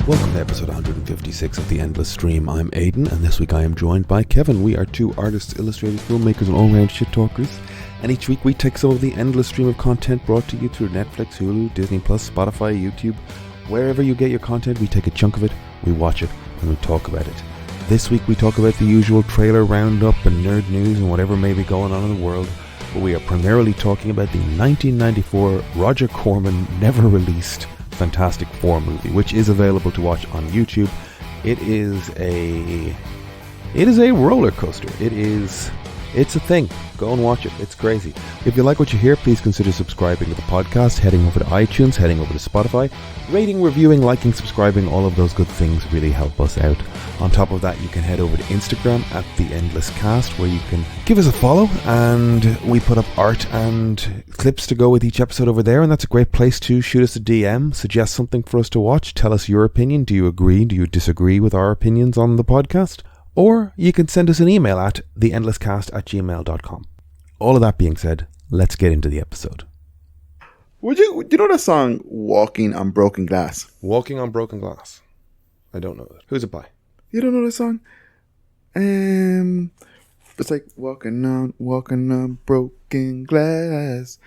Welcome to episode 156 of The Endless Stream. I'm Aidan, and this week I am joined by Kevin. We are two artists, illustrators, filmmakers, and all-round shit talkers. And each week we take some of the endless stream of content brought to you through Netflix, Hulu, Disney+, Spotify, YouTube. Wherever you get your content, we take a chunk of it, we watch it, and we talk about it. This week we talk about the usual trailer roundup and nerd news and whatever may be going on in the world. But we are primarily talking about the 1994 Roger Corman never-released Fantastic Four movie, which is available to watch on YouTube. It is a roller coaster. It's a thing. Go and watch it. It's crazy. If you like what you hear, please consider subscribing to the podcast, heading over to iTunes, heading over to Spotify, rating, reviewing, liking, subscribing. All of those good things really help us out. On top of that, you can head over to Instagram at The Endless Cast, where you can give us a follow, and we put up art and clips to go with each episode over there, and that's a great place to shoot us a DM, suggest something for us to watch, tell us your opinion. Do you agree? Do you disagree with our opinions on the podcast? Or you can send us an email at theendlesscast@gmail.com. All of that being said, let's get into the episode. Do you know that song, Walking on Broken Glass? Walking on Broken Glass. I don't know that. Who's it by? You don't know that song? It's like walking on broken glass.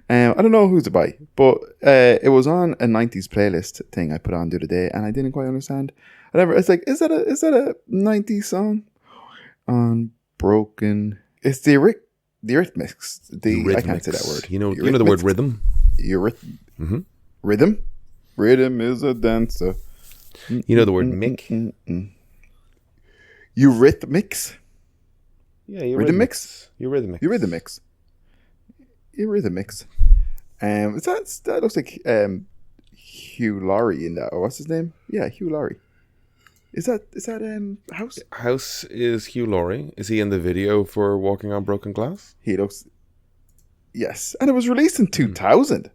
I don't know who's it by, but it was on a 90s playlist thing I put on the other day, and I didn't quite understand. It's like, is that a 90s song? On broken. It's the Eurythmics. I can't say that word. You know the word rhythm? Mm-hmm. Rhythm? Rhythm is a dancer. You know the word mick? Eurythmics? Yeah, Eurythmics. Eurythmics. That looks like Hugh Laurie in that, or what's his name? Yeah, Hugh Laurie. Is that House? House is Hugh Laurie. Is he in the video for Walking on Broken Glass? He looks. Yes, and it was released in 2000.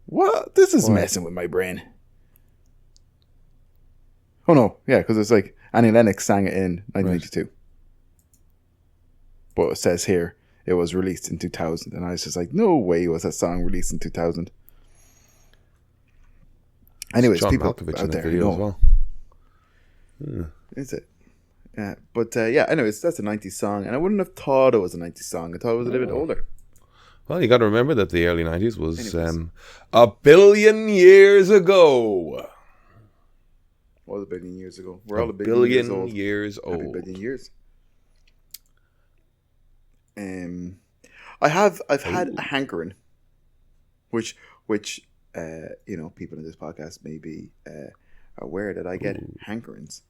What? This is messing with my brain. Oh no, yeah, because it's like Annie Lennox sang it in 1992. Right. But it says here it was released in 2000, and I was just like, no way was that song released in 2000. Anyways, John people Malkovich out in the there video know. as well. Yeah. Is it? Yeah, but anyways, that's a 90s song, and I wouldn't have thought it was a 90s song. I thought it was a little bit older. Well, you got to remember that the early 90s was a billion years ago. What was a billion years ago? We're all a billion years old. Happy billion years. I've had a hankering, which people in this podcast may be aware that I get hankerings.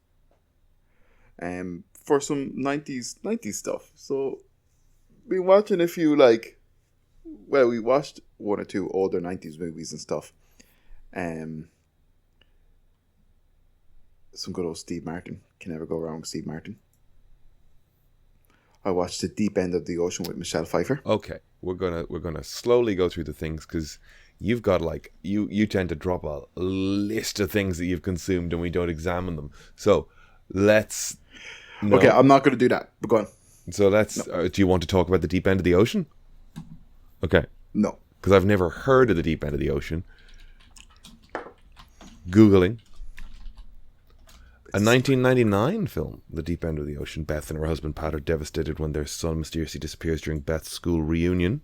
For some 90s stuff. So been watching a few we watched one or two older 90s movies and stuff. Some good old Steve Martin. Can never go wrong with Steve Martin. I watched The Deep End of the Ocean with Michelle Pfeiffer. Okay, we're gonna slowly go through the things because you've got you tend to drop a list of things that you've consumed and we don't examine them. So let's. No. Okay, I'm not going to do that. But go on. So let's. No. Do you want to talk about The Deep End of the Ocean? Okay. No, because I've never heard of The Deep End of the Ocean. Googling. A 1999 film, The Deep End of the Ocean. Beth and her husband Pat are devastated when their son mysteriously disappears during Beth's school reunion.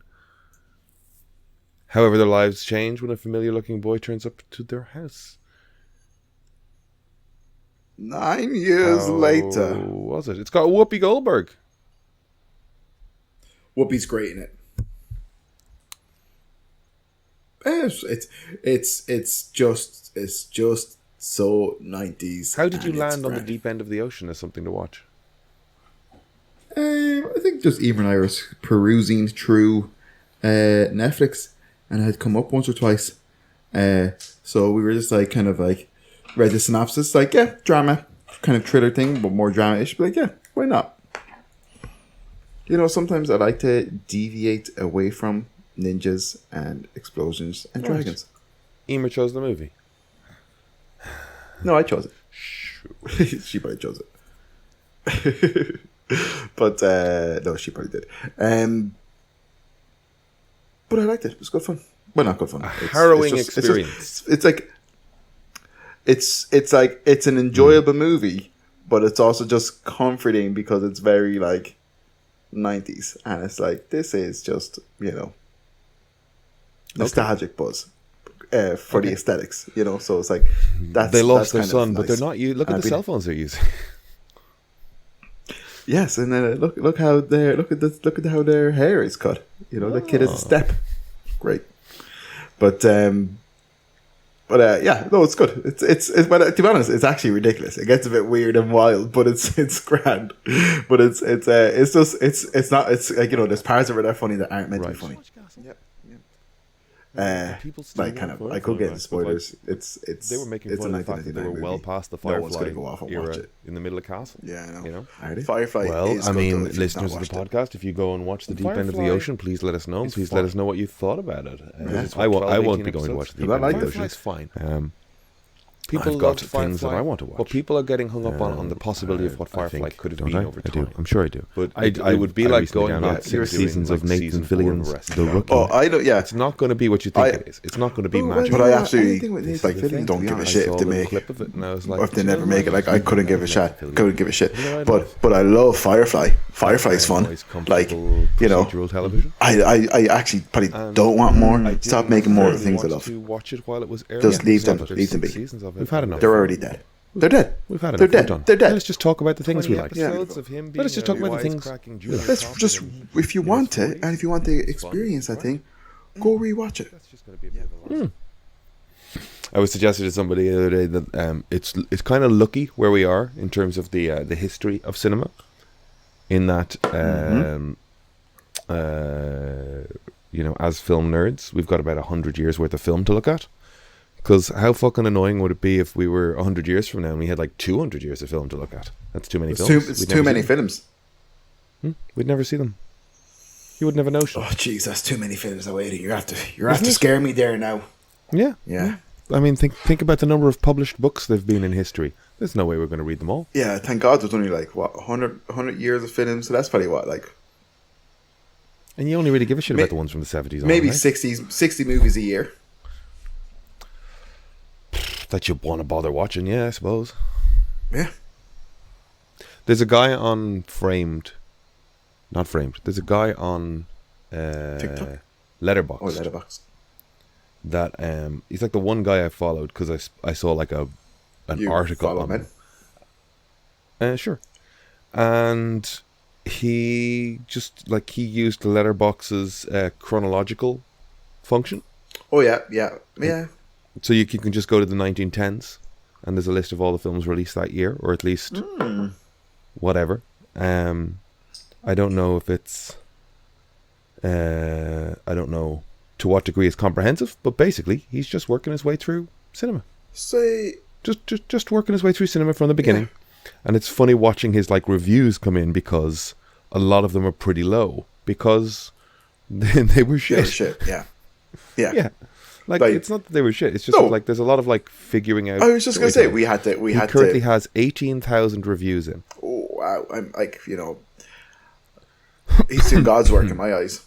However, their lives change when a familiar-looking boy turns up to their house. 9 years later. Was it? It's got Whoopi Goldberg. Whoopi's great in it. It's just so 90s. How did you land on The Deep End of the Ocean as something to watch? I think just Emer and I was perusing through Netflix, and it had come up once or twice. So we were just read the synopsis, drama, kind of thriller thing, but more drama-ish. But why not? Sometimes I like to deviate away from ninjas and explosions and dragons. Emer chose the movie. No, I chose it. She probably chose it. But no, she probably did. But I liked it. It was good fun. Well, not good fun. Harrowing experience. It's like it's like it's an enjoyable movie, but it's also just comforting because it's very like 90s, and it's like this is just nostalgic buzz for the aesthetics, so it's like They lost their kind of son, but nice. they're not. You look at the cell phones they're using. Yes, and then look how how their hair is cut. The kid has a step. Great, but yeah, no, it's good. It's but to be honest, it's actually ridiculous. It gets a bit weird and wild, but it's grand. But it's not. It's like there's parts of it that are funny that aren't meant to be funny. Yep. Like kind of, I could get into spoilers. It's They were making it's fun a of the fact that they were 1999 well movie. past the No one's Firefly gonna go off and era watch it. in the middle of Castle. Yeah, I know. Are they? Firefly. Well, is I good, mean, though, if you've listeners not of the watched it. podcast, if you go and watch the Deep End of the Firefly Ocean, please let us know. is Please fun. let us know what you thought about it. It's I won't. 12, I won't 18 be going to watch episodes. the Deep I End of like the it. Ocean. Firefly's fine. People I've got got things that Firefly, I want to watch. but people are getting hung up on the possibility of what I Firefly think, could have don't been I? over I do. time. I'm sure I do. But I it would be I like recently going downloaded back 6 doing seasons like of Nathan season 4 of Fillion's Arrested The Development. Rookie. Oh, I know. Yeah, It's not going to be what you think I- it is. It's not going to be Oh, magic. But I yeah, absolutely anything with Nathan This is the Fillion thing. don't give a I shit saw if a they little make clip of it, and I was like, or if they "Do you never know make it. what? Like I couldn't give a shit. Fillion. Couldn't give a shit. You know, I But I love Firefly. Firefly's fun. Nice, Like comfortable procedural television. I actually probably And don't want more. I Stop didn't making more of the really things I want love. to watch it while it was airing. Just leave them. There's Leave them 6 be. seasons of it. We've had enough. They're already dead. They're dead. We've had enough. They're We're dead. done. They're dead. Let's just talk about the things we 20 like. Yeah. episodes of him being Let us just talk about the things. wisecracking Jewish Let's cop just, in- if you in want his it, and if you want the experience, I think, go rewatch it. That's just going to be a bit of a loss. I was suggested to somebody the other day that it's kind of lucky where we are in terms of the history of cinema, in that as film nerds, we've got about 100 years worth of film to look at. Because how fucking annoying would it be if we were 100 years from now and we had like 200 years of film to look at? That's too many It's films. it's We'd too never many see them. films. We'd never see them. You would never know. Oh, jeez, that's too many films awaiting. You're after scare me there now. Yeah. Yeah. I mean, think about the number of published books there've been in history. There's no way we're going to read them all. Yeah, thank God there's only like, 100 years of films. So that's probably what, like, And you only really give a shit May- about the ones from the 70s on, maybe right? 60 movies a year. That you want to bother watching, yeah, I suppose. Yeah. There's a guy on Framed. Not Framed. There's a guy on TikTok? Letterboxd. Oh, Letterboxd. That he's like the one guy I followed because I saw like an You article follow on him? sure, and he just like he used the Letterboxd's chronological function, Oh, yeah. so you can just go to the 1910s and there's a list of all the films released that year, or at least whatever. I don't know if it's I don't know to what degree it's comprehensive, but basically he's just working his way through cinema. Say, Just working his way through cinema from the beginning. And it's funny watching his like reviews come in because a lot of them are pretty low because they were shit. shit. Yeah. Yeah. Yeah. Like, Like- it's not that they were shit. It's just No. that, like there's a lot of like figuring out. I was just going to say, storytelling. we He had currently to. has 18,000 reviews in. Oh, wow. I'm like, he's doing God's work in my eyes.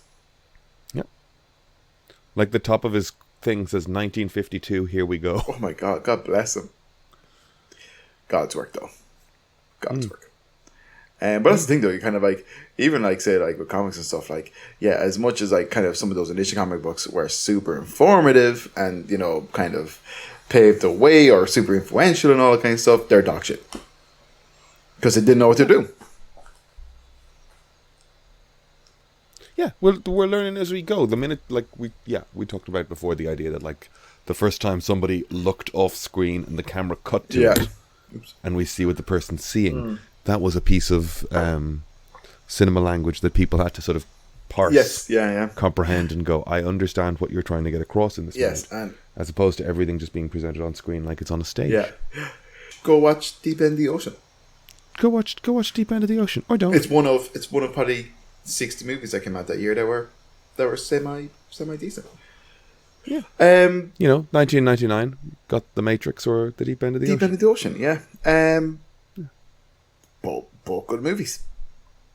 Like the top of his thing says 1952, here we go. Oh, my God. God bless him. God's work, though. God's work. But that's the thing, though. You kind of like, even like, say, like with comics and stuff, like, yeah, as much as like kind of some of those initial comic books were super informative and, kind of paved the way or super influential and all that kind of stuff, they're dog shit. Because they didn't know what to do. Yeah, we're learning as we go. The minute, like, we talked about before the idea that, like, the first time somebody looked off screen and the camera cut to Yeah. it, and we see what the person's seeing, that was a piece of cinema language that people had to sort of parse, Yes, yeah. comprehend, and go, I understand what you're trying to get across in this Yes, moment, and as opposed to everything just being presented on screen like it's on a stage. yeah. Go watch Deep End of the Ocean. Go watch Deep End of the Ocean, or don't. It's one of probably 60 movies that came out that year that were semi decent. Yeah. 1999 got The Matrix or The Deep End of the Deep Ocean. End of the Ocean, yeah. Both good movies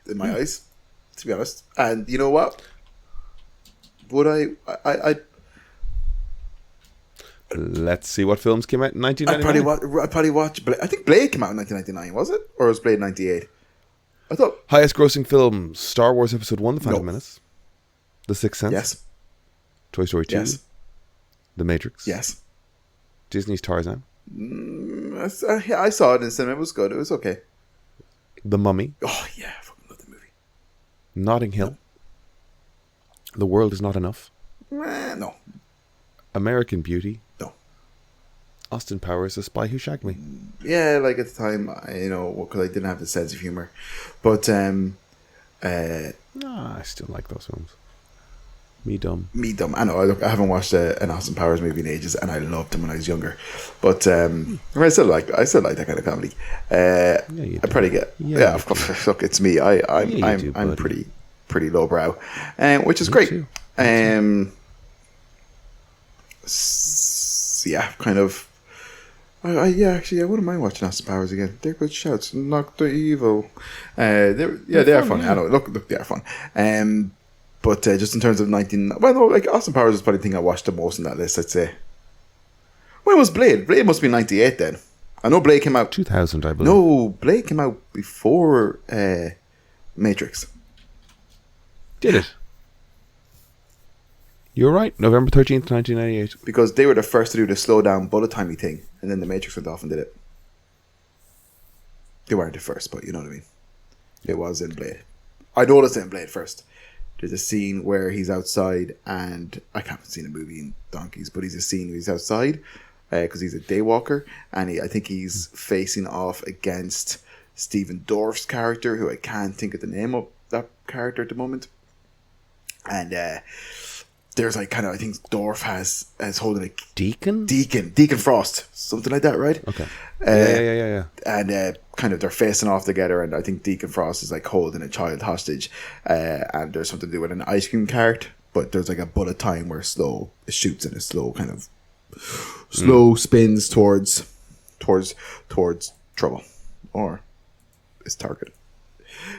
in my eyes, to be honest. And you know what? Would I Let's see what films came out in I'd 1999. probably watch. I think Blade came out in 1999, was it, or was Blade 98? I thought Highest grossing film: Star Wars Episode 1: The Phantom No. Menace, The Sixth Sense, yes, Toy Story 2, yes, The Matrix, yes. Disney's Tarzan, I saw it in the cinema. It was good. It was okay. The Mummy, Oh yeah, I fucking love the movie. Notting Hill, The World Is Not Enough, No, American Beauty, no. Austin Powers: The Spy Who Shagged Me. Yeah, like at the time, because I didn't have the sense of humor, but I still like those films. Me dumb. me dumb. I know. I haven't watched an Austin Powers movie in ages, and I loved him when I was younger. But I still like that kind of comedy. you I do. probably get. Yeah, Yeah, you of course. Look, it's me. I'm Yeah, you do, I'm buddy. pretty lowbrow, which is Me great. too. Yeah, kind of. I wouldn't mind watching Austin Powers again. They're good shouts. Knock the evil. They are fun. yeah. I know. Look, they are fun. But just in terms of Austin Powers is probably the thing I watched the most in that list, I'd say. When was Blade? Blade must be 98 then. I know Blade came out. 2000, I believe. No, Blade came out before Matrix. Did it? You're right. November 13th, 1998. Because they were the first to do the slow down bullet timey thing, and then the Matrix went off and did it. They weren't the first, but you know what I mean. It was in Blade. I noticed it in Blade first. There's a scene where he's outside, and I haven't seen a movie in donkeys, but he's a scene where he's outside because he's a daywalker, and I think he's facing off against Stephen Dorff's character, who I can't think of the name of that character at the moment. And there's like kind of, I think Dorff has holding a Deacon? Deacon Frost, something like that, right? Okay. Uh, Yeah. And kind of they're facing off together, and I think Deacon Frost is like holding a child hostage, and there's something to do with an ice cream cart, but there's like a bullet time where it shoots and a slow kind of spins towards trouble, or its target.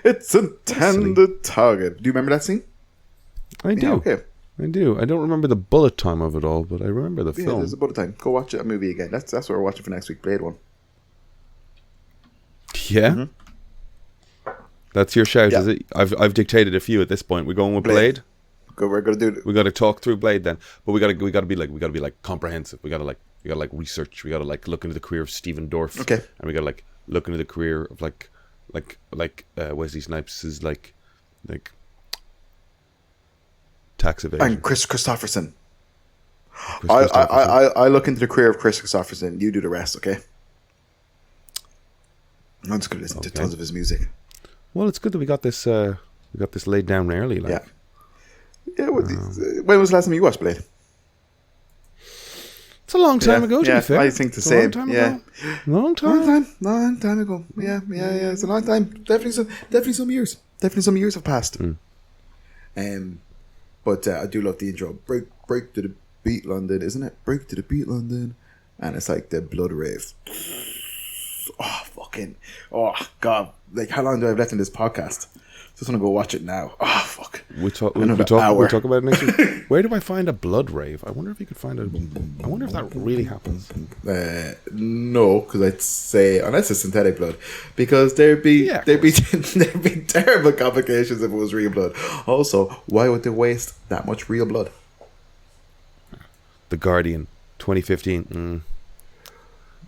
It's intended target. Do you remember that scene? I do. Yeah, okay. I do. I don't remember the bullet time of it all, but I remember the Yeah, film. there's a bullet time. Go watch that movie again. That's what we're watching for next week. Blade 1. Yeah? That's your shout, Yeah. is it? I've dictated a few at this point. We're going with Blade. We're gonna do it. We got to talk through Blade then, but we got to be like comprehensive. We got to research. We got to look into the career of Stephen Dorff. Okay. And we got to look into the career of Wesley Snipes' like tax evasion. And Chris Christopherson. Chris I Christopherson. I look into the career of Chris Christopherson. You do the rest, okay? I'm just gonna listen to tons of his music. Well, it's good that we got this laid down early. Like. Yeah. Yeah. When was the last time you watched Blade? It's a long time ago. To yeah, be fair, I think the It's a same. Long time Yeah. ago. Long time. Long time ago. Yeah. It's a long time. Definitely some years. Definitely some years have passed. But I do love the intro. Break to the beat, London, isn't it? Break to the beat, London, and it's like the blood rave. Oh God! Like, how long do I have left in this podcast? Just want to go watch it now. Oh fuck! We'll talk Another hour. we'll talk about it next week. Where do I find a blood rave? I wonder if you could find I wonder if that really happens. No, because I'd say unless it's synthetic blood, because there'd be Yeah, of there'd be terrible complications if it was real blood. Also, why would they waste that much real blood? The Guardian, 2015.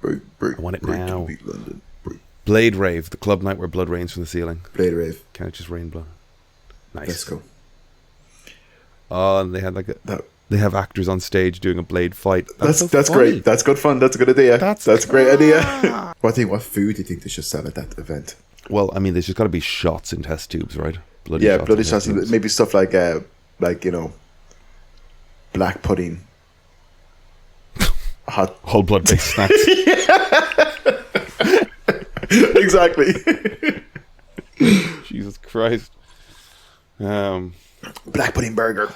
Break, I want it break to now. the beat, London. Break, Blade Rave, the club night where blood rains from the ceiling. Blade rave. Can't it just rain blood? Nice. Let's go. Oh, and they had they have actors on stage doing a blade fight. That's so that's funny. great. That's good fun. That's a good idea. That's a great idea. class. What food do you think they should sell at that event? Well, I mean, there's just got to be shots in test tubes, right? Bloody in shots. test tubes. Maybe stuff like black pudding. Hot. Whole blood based snacks. Exactly. Jesus Christ. Black pudding burger.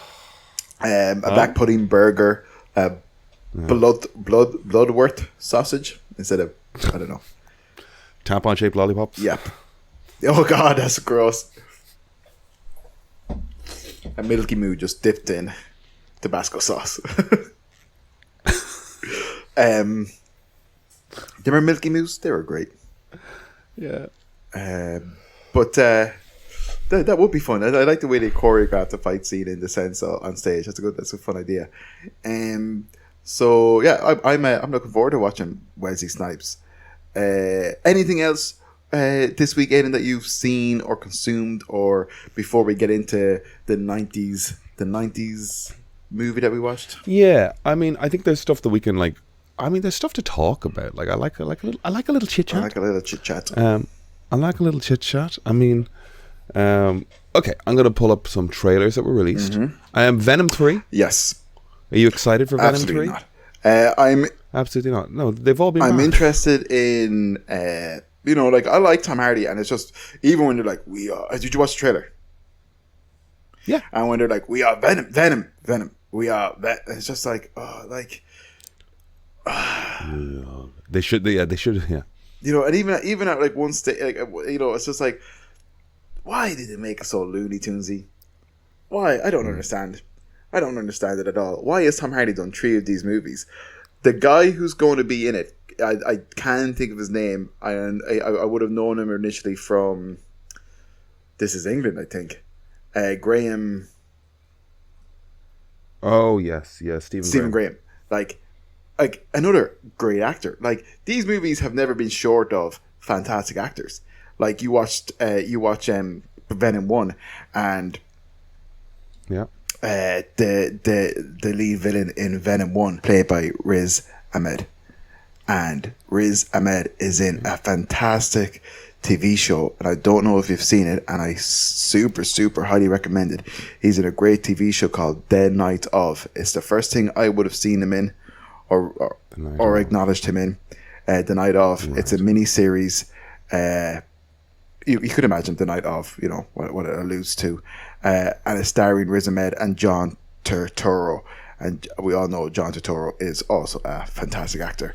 A black pudding burger. Bloodworth sausage instead of, I don't know. Tampon shaped lollipops. Yep. Oh God, that's gross. A Milky Moo just dipped in Tabasco sauce. Remember Milky Moose? They were great. Yeah. But that would be fun. I like the way they choreographed the fight scene in the sense on stage. That's a fun idea. So yeah, I'm looking forward to watching Wesley Snipes. Anything else this week, Aidan, that you've seen or consumed, or before we get into the 90s movie that we watched? Yeah, I mean, I think there's stuff that we can like. I mean, there's stuff to talk about. Like, I like a little chit chat. I like a little chit chat. I like a little chit chat. I mean, okay, I'm gonna pull up some trailers that were released. Venom 3. Yes. Are you excited for Venom Absolutely 3? not. I'm Absolutely not. No, they've all been. I'm bad. interested in like I like Tom Hardy, and it's just even when they're like, we are. Did you watch the trailer? Yeah. And when they're like, we are Venom, we are. It's just like, oh, like. They should. Yeah, they should. Yeah. And even at like one stage, like, it's just like, why did it make it so Looney Tunesy? Why? I don't understand. I don't understand it at all. Why has Tom Hardy done 3 of these movies? The guy who's going to be in it, I can't think of his name. I would have known him initially from This Is England, I think. Graham. Oh yes, Stephen Graham. Like another great actor. Like, these movies have never been short of fantastic actors. Like, you watch Venom 1, and yeah. The lead villain in Venom 1, played by Riz Ahmed. And Riz Ahmed is in a fantastic TV show, and I don't know if you've seen it, and I super, super highly recommend it. He's in a great TV show called The Night Of. It's the first thing I would have seen him in or acknowledged him in. The Night Of. Right. It's a mini-series. You could imagine The Night Of, what it alludes to. And it's starring Riz Ahmed and John Turturro. And we all know John Turturro is also a fantastic actor.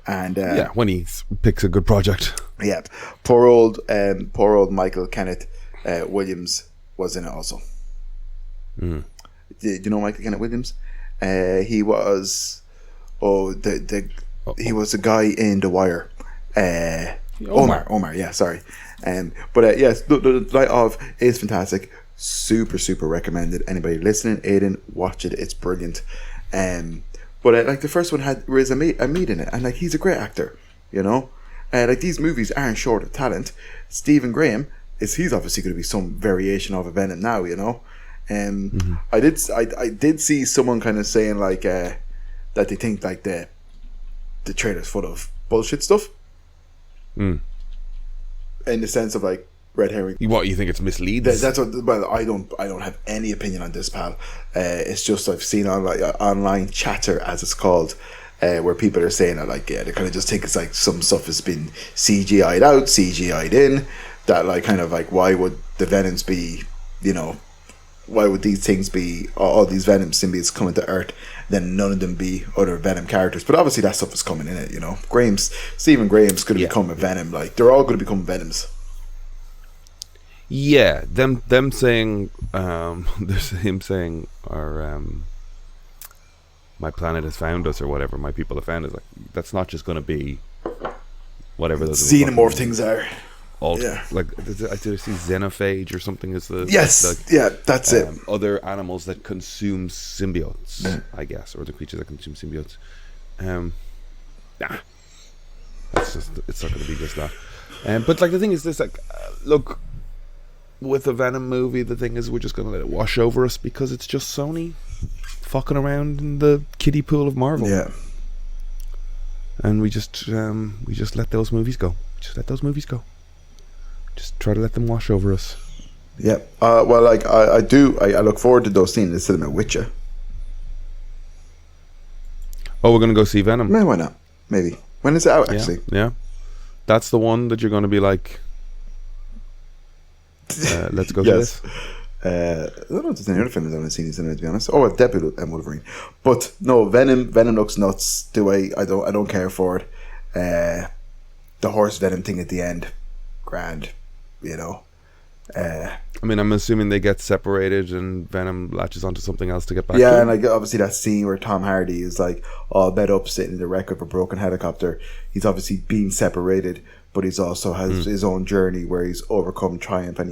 And when he picks a good project. Yeah, poor old Michael Kenneth Williams was in it also. Do you know Michael Kenneth Williams? He was he was the guy in The Wire. Omar. Yeah, sorry. But yes, the Night Of is fantastic. Super, super recommended. Anybody listening, Aidan, watch it. It's brilliant. But like the first one had Riz Ahmed in it, and like he's a great actor, like these movies aren't short of talent. Stephen Graham he's obviously going to be some variation of a Venom now, I did see someone kind of saying like that they think like the trailer's full of bullshit stuff, in the sense of like red herring. What, you think it's misleads? That's what. Well, I don't have any opinion on this, pal. It's just I've seen on like online chatter, as it's called, where people are saying that like they kind of just think it's like some stuff has been CGI'd out, CGI'd in. That like kind of like, why would the Venoms be, why would these things be, all these Venom symbiotes coming to Earth, then none of them be other Venom characters? But obviously that stuff is coming in it, Stephen Graham's going to become a Venom. Like, they're all going to become Venoms. Yeah, them saying, there's him saying, or my planet has found us, or whatever, my people have found us. Like, that's not just going to be whatever those xenomorph things are. Yeah, like I did see xenophage or something. Is the that's it. Other animals that consume symbiotes, I guess, or the creatures that consume symbiotes. It's not going to be just that. But like the thing is this, like, look. With the Venom movie, the thing is we're just going to let it wash over us because it's just Sony fucking around in the kiddie pool of Marvel. Yeah. And we just let those movies go. Just try to let them wash over us. Yeah. Well, like I look forward to those scenes in the cinema with you. Oh, we're going to go see Venom. Man, why not? Maybe. When is it out, actually? Yeah. That's the one that you're going to be like, let's go see this. I don't know if there's any other films I haven't seen in cinema, to be honest. Oh, Deadpool and Wolverine. But no, Venom looks nuts. I don't care for it. The horse Venom thing at the end, grand. I mean, I'm assuming they get separated and Venom latches onto something else to get back to Yeah, him. and like obviously that scene where Tom Hardy is like all bed up sitting in the wreck of a broken helicopter. He's obviously being separated, but he's also has his own journey where he's overcome triumph and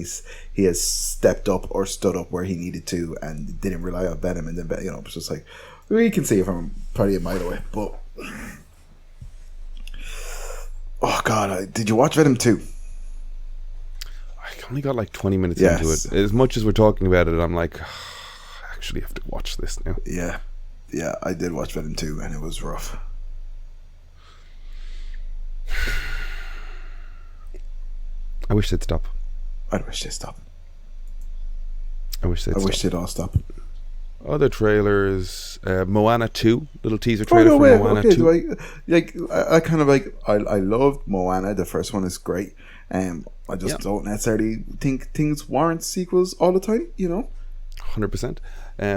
he has stepped up or stood up where he needed to and didn't rely on Venom. And then it's just like we can see it from probably a mile away. But oh god, did you watch Venom 2? I only got like 20 minutes Yes. into it. As much as we're talking about it, I'm like, I actually have to watch this now. Yeah, I did watch Venom 2 and it was rough. I wish they'd stop. I wish they stopped. I wish they'd I stop. wish they'd all stop. Other trailers, Moana 2, little teaser trailer for Moana 2. Do I kind of like I loved Moana. The first one is great. I just don't necessarily think things warrant sequels all the time, 100%.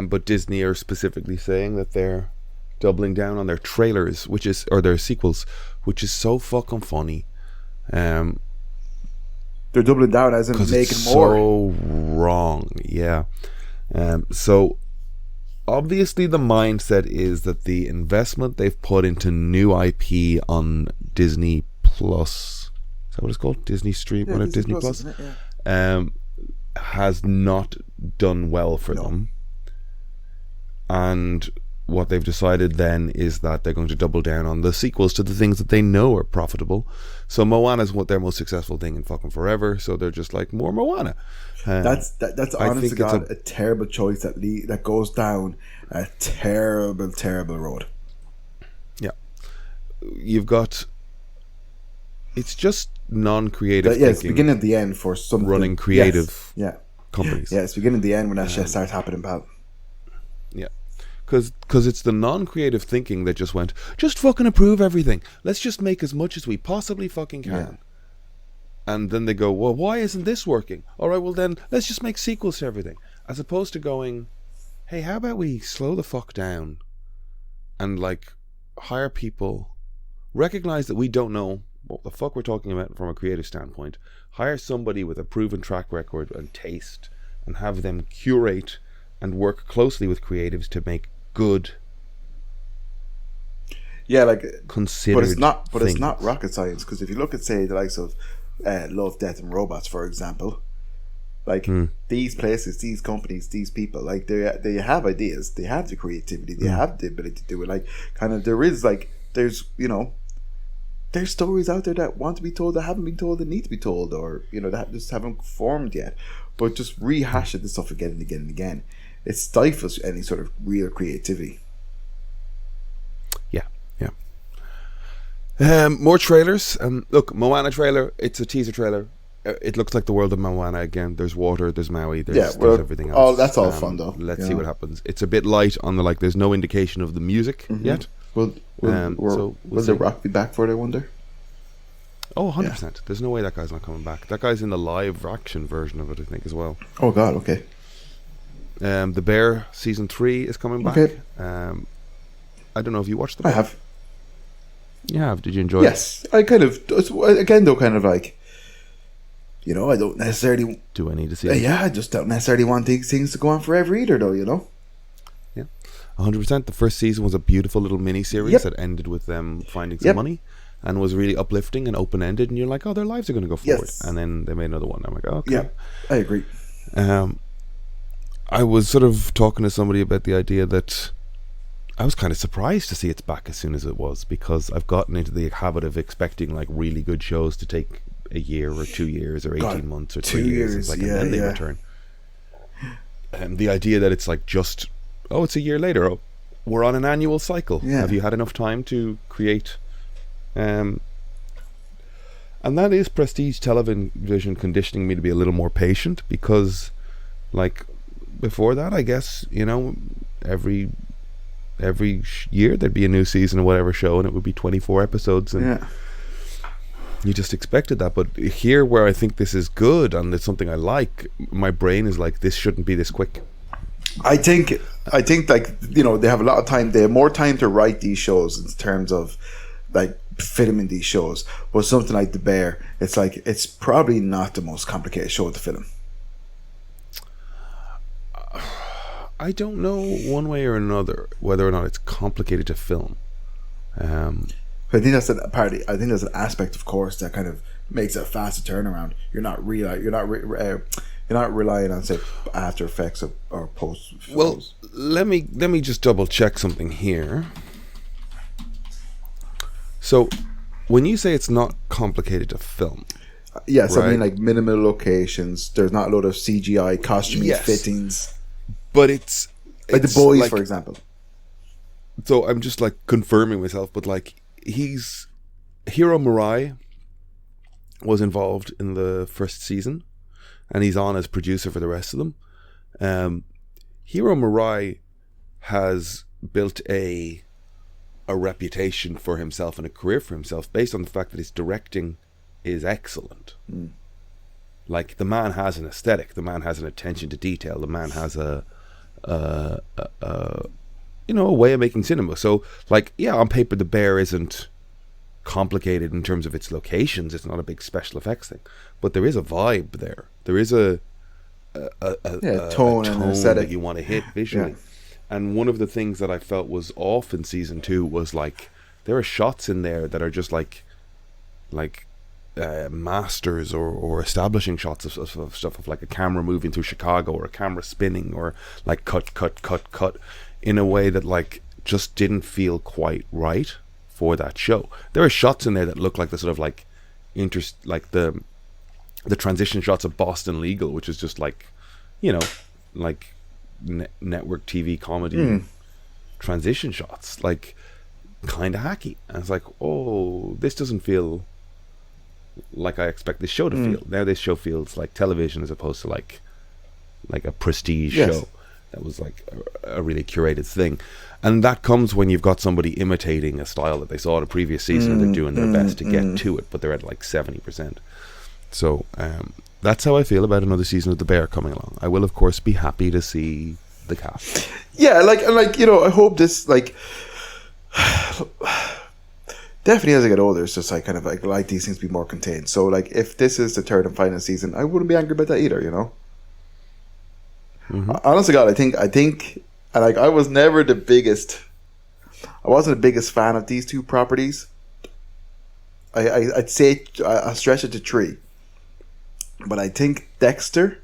But Disney are specifically saying that they're doubling down on their trailers, or their sequels, which is so fucking funny. They're doubling down as in Because making it's more. so wrong, yeah. So obviously the mindset is that the investment they've put into new IP on Disney Plus, is that what it's called? Disney Stream, Yeah, Disney Plus, isn't it? Yeah. has not done well for them. And what they've decided then is that they're going to double down on the sequels to the things that they know are profitable. So Moana is what their most successful thing in fucking forever. So they're just like, more Moana. That's I honest to think it's God a terrible choice that goes down a terrible road. Yeah. You've got... It's just non-creative But yeah, it's thinking beginning at the end for some running creative Yes. companies. Yeah, it's beginning at the end when that shit starts happening, pal. Yeah. Because it's the non-creative thinking that just went, just fucking approve everything. Let's just make as much as we possibly fucking can. Yeah. And then they go, well, why isn't this working? All right, well then, let's just make sequels to everything. As opposed to going, hey, how about we slow the fuck down and like hire people, recognize that we don't know what the fuck we're talking about from a creative standpoint, hire somebody with a proven track record and taste and have them curate and work closely with creatives to make good, considered but it's things. not rocket science, because if you look at, say, the likes of Love, Death and Robots, for example, like these places, these companies, these people, like they have ideas, they have the creativity, they have the ability to do it. Like, kind of, there's there's stories out there that want to be told, that haven't been told, that need to be told, or that just haven't formed yet. But just rehashing this stuff again and again and again, it stifles any sort of real creativity. More trailers. Look, Moana trailer. It's a teaser trailer. It looks like the world of Moana again. There's water. There's Maui. There's everything else. That's all fun though. Let's see what happens. It's a bit light on the There's no indication of the music yet. Will we'll The see. Rock be back for it, I wonder? Oh, 100%. There's no way that guy's not coming back. That guy's in the live action version of it, I think, as well. Oh God, okay. The Bear season 3 is coming back. Okay. I don't know if you watched the I Bear. have. You have. Did you enjoy it? Yes, I kind of. Again, though, kind of like, I don't necessarily. Do I need to see it? I just don't necessarily want these things to go on forever either, though. 100%. The first season was a beautiful little mini-series Yep. that ended with them finding some money and was really uplifting and open-ended, and you're like, oh, their lives are going to go forward. Yes. And then they made another one. I'm like, oh, okay. Yeah, I agree. I was sort of talking to somebody about the idea that I was kind of surprised to see it's back as soon as it was, because I've gotten into the habit of expecting like really good shows to take a year or 2 years or 18 months or 3 years. It's like, and then they return. And the idea that it's like just, it's a year later. Oh, we're on an annual cycle. Yeah. Have you had enough time to create? And that is prestige television conditioning me to be a little more patient, because like before that, I guess, every year there'd be a new season of whatever show and it would be 24 episodes, and you just expected that. But here, where I think this is good and it's something I like, my brain is like, this shouldn't be this quick. I think like, they have a lot of time. They have more time to write these shows in terms of like filming these shows. But something like The Bear, it's like, it's probably not the most complicated show to film. I don't know one way or another whether or not it's complicated to film. I think that's a part. I think there's an aspect, of course, that kind of makes it a faster turnaround. You're not relying on, say, After Effects or post. Well, let me just double check something here. So, when you say it's not complicated to film, yes, right? I mean like minimal locations. There's not a lot of CGI costuming Yes. fittings, but it's like The Boys, for example. So I'm just like confirming myself, but like Hiro Murai was involved in the first season, and he's on as producer for the rest of them. Hiro Murai has built a reputation for himself and a career for himself based on the fact that his directing is excellent. Like, the man has an aesthetic, the man has an attention to detail, the man has a way of making cinema. So, like, yeah, on paper the Bear isn't complicated in terms of its locations. It's not a big special effects thing, but there is a vibe there. There is a tone and aesthetic that you want to hit visually. Yeah. And one of the things that I felt was off in season 2 was like there are shots in there that are just like masters or establishing shots of stuff of like a camera moving through Chicago or a camera spinning or like cut in a way that like just didn't feel quite right for that show. There are shots in there that look like the sort of like like the transition shots of Boston Legal, which is just like, like network TV comedy transition shots, like kind of hacky. And it's like, oh, this doesn't feel like I expect this show to feel. Now this show feels like television as opposed to like a prestige show that was like a really curated thing. And that comes when you've got somebody imitating a style that they saw in a previous season and they're doing their best to get to it, but they're at like 70%. So that's how I feel about another season of The Bear coming along. I will, of course, be happy to see the cast. Yeah, I hope this, like, definitely as I get older, it's just like kind of like these things be more contained. So like, if this is the third and final season, I wouldn't be angry about that either. Honestly, God, I think, and like, I wasn't the biggest fan of these two properties. I'd say I stretch it to 3, but I think Dexter.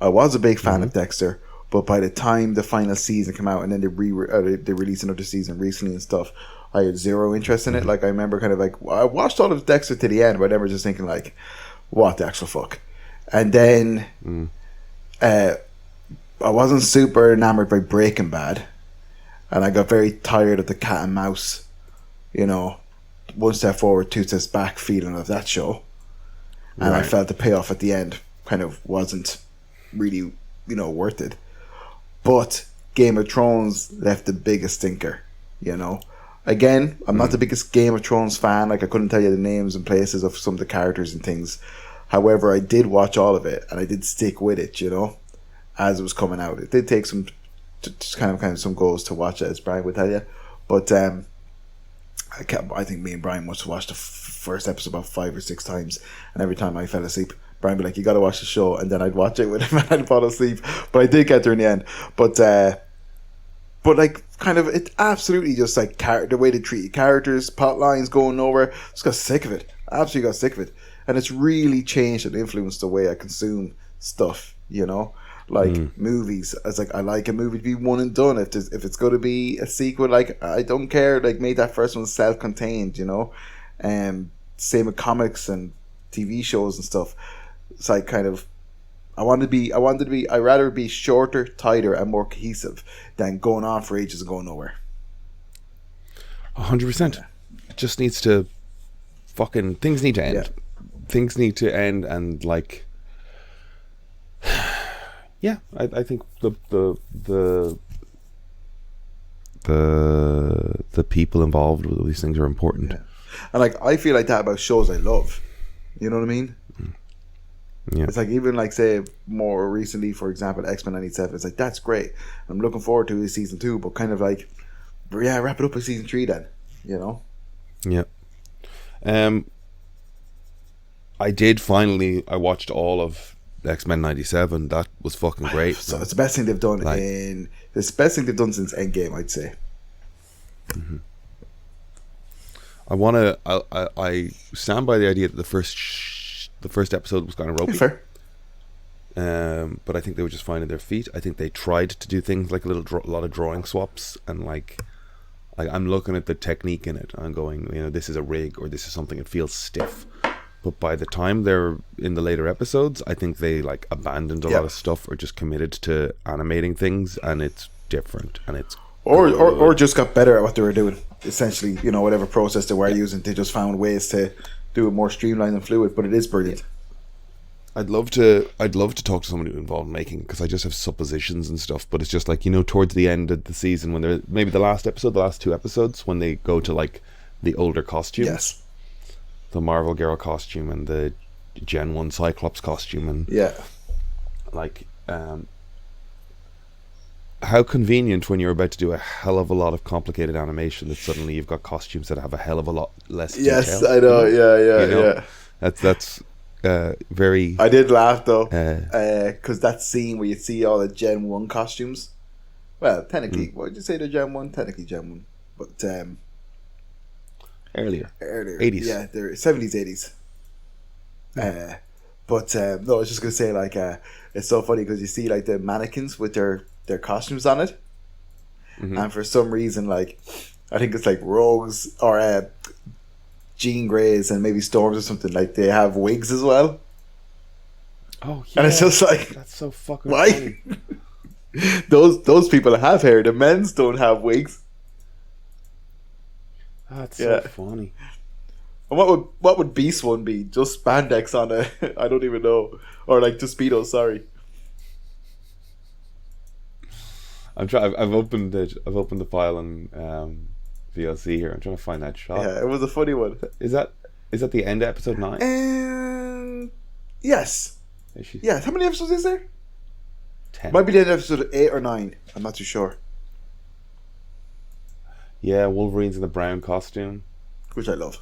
I was a big fan of Dexter, but by the time the final season came out and then they released another season recently and stuff, I had zero interest in it. Like, I remember kind of like, I watched all of Dexter to the end, but I remember just thinking like, what the actual fuck? And then I wasn't super enamored by Breaking Bad, and I got very tired of the cat and mouse, one step forward, two steps back feeling of that show. And I felt the payoff at the end kind of wasn't really, worth it. But Game of Thrones left the biggest stinker, Again, I'm not the biggest Game of Thrones fan. Like, I couldn't tell you the names and places of some of the characters and things. However, I did watch all of it, and I did stick with it, as it was coming out. It did take some kind of some goals to watch it, as Brian would tell you. But I think me and Brian must have watched the first episode about 5 or 6 times, and every time I fell asleep, Brian would be like, "You got to watch the show," and then I'd watch it with him and I'd fall asleep. But I did get there in the end. But like, kind of, it absolutely just like the way they treat characters, plot lines going nowhere. Just got sick of it. Absolutely got sick of it, and it's really changed and influenced the way I consume stuff. Like movies. I was like, I like a movie to be one and done. If it's going to be a sequel, like, I don't care. Like, make that first one self-contained. Same with comics and TV shows and stuff. It's like, kind of, I'd rather be shorter, tighter, and more cohesive than going on for ages and going nowhere. 100%. It just needs to things need to end. Yeah. Things need to end, and like, yeah, I think the people involved with these things are important. Yeah. And like, I feel like that about shows I love. You know what I mean? Yeah. It's like, even like, say, more recently, for example, X-Men 97. It's like, that's great. I'm looking forward to season 2, but kind of like, yeah, wrap it up with season 3 then. Yeah. I watched all of X-Men 97, that was fucking great. So it's the best thing they've done Like- it's the best thing they've done since Endgame, I'd say. I stand by the idea that the first episode was kind of ropey. Fair. But I think they were just finding their feet. I think they tried to do things like a lot of drawing swaps, and like I'm looking at the technique in it. I'm going, this is a rig, or this is something that feels stiff. But by the time they're in the later episodes, I think they like abandoned a lot of stuff, or just committed to animating things, and it's different, and it's Or just got better at what they were doing. Essentially, whatever process they were using, they just found ways to do it more streamlined and fluid. But it is brilliant. I'd love to talk to somebody involved in making, because I just have suppositions and stuff. But it's just like, towards the end of the season, when they're maybe the last two episodes, when they go to like the older costumes, Yes. the Marvel Girl costume and the Gen 1 Cyclops costume, and Yeah. like how convenient when you're about to do a hell of a lot of complicated animation that suddenly you've got costumes that have a hell of a lot less detail. Yes, I know. Yeah. know? That's very. I did laugh though, Uh, because that scene where you see all the Gen 1 costumes. Well, technically, what did you say? The Gen 1? Technically Gen 1, but earlier. earlier, 80s. Yeah, they're 70s, 80s. But no, I was just gonna say like it's so funny because you see like the mannequins with their costumes on it, and for some reason, like I think it's like Rogues or Jean Greys and maybe Storms or something, like they have wigs as well, Oh yeah. and it's just like that's so fucking why funny. those people have hair. The men's don't have wigs. That's Yeah. so funny. And what would Beast one be? Just spandex on a I don't even know, or like just Speedo. Sorry. I'm trying. I've opened the file on VLC here. I'm trying to find that shot. Yeah, it was a funny one. Is that the end of episode 9? Yes. Is she Yeah. How many episodes is there? 10? Might be the end of episode 8 or 9. I'm not too sure. Yeah, Wolverine's in the brown costume. Which I love.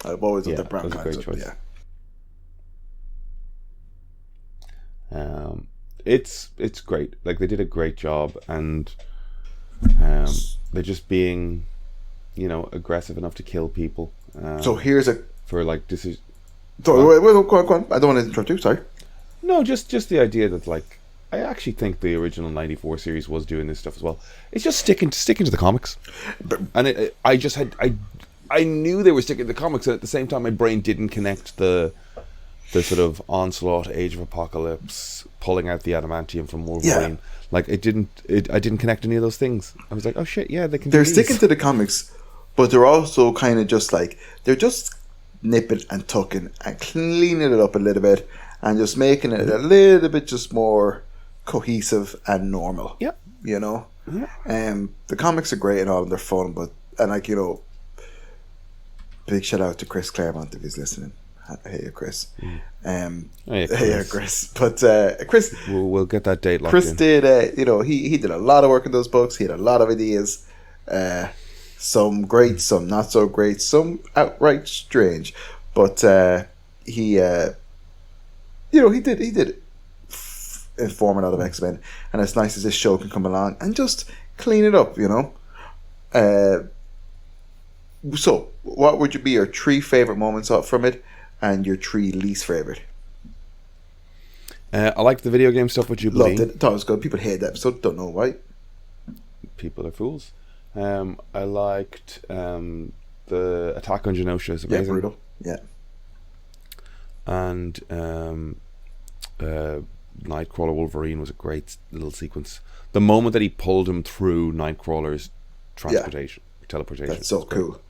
I've always loved Yeah, the brown that was a great concept. choice. Yeah. It's great. Like, they did a great job, and they're just being, aggressive enough to kill people. So here's a. For like decision. So, wait, go on. I don't want to interrupt you. Sorry. No, just the idea that like I actually think the original '94 series was doing this stuff as well. It's just sticking to the comics, and I knew they were sticking to the comics, and at the same time, my brain didn't connect the sort of Onslaught, Age of Apocalypse, pulling out the adamantium from Wolverine. Yeah. Like I didn't connect any of those things. I was like, oh shit, yeah, they can. They're do sticking these. to the comics, but they're also kind of just like they're just nipping and tucking and cleaning it up a little bit and just making it a little bit just more cohesive and normal. Yeah. Yeah. Yeah. The comics are great and all, and they're fun, and big shout out to Chris Claremont if he's listening. Hey, Chris. Hey, Hey, Chris. Chris. But Chris, We'll get that date locked Chris in. did, he did a lot of work in those books. He had a lot of ideas. Some great, some not so great, some outright strange. But he did inform a lot of X-Men, and it's nice as this show can come along and just clean it up. So, what would be your 3 favorite moments from it, and your 3 least favorite? I liked the video game stuff with Jubilee. Loved it. Thought it was good. People hate that episode. Don't know why. People are fools. I liked the attack on Genosha. Is Yeah, amazing. brutal. Yeah. And Nightcrawler Wolverine was a great little sequence. The moment that he pulled him through Nightcrawler's teleportation. That's so was great. cool.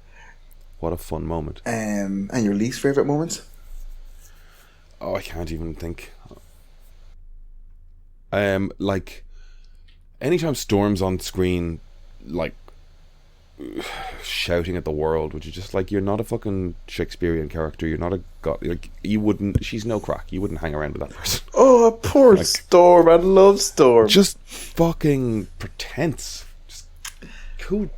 What a fun moment. And your least favorite moments? Oh, I can't even think. Like anytime Storm's on screen, like shouting at the world, which is just like, you're not a fucking Shakespearean character. You're not a god. Like, you wouldn't. She's no crack. You wouldn't hang around with that person. Oh, poor Storm. I love Storm. Just fucking pretense. Just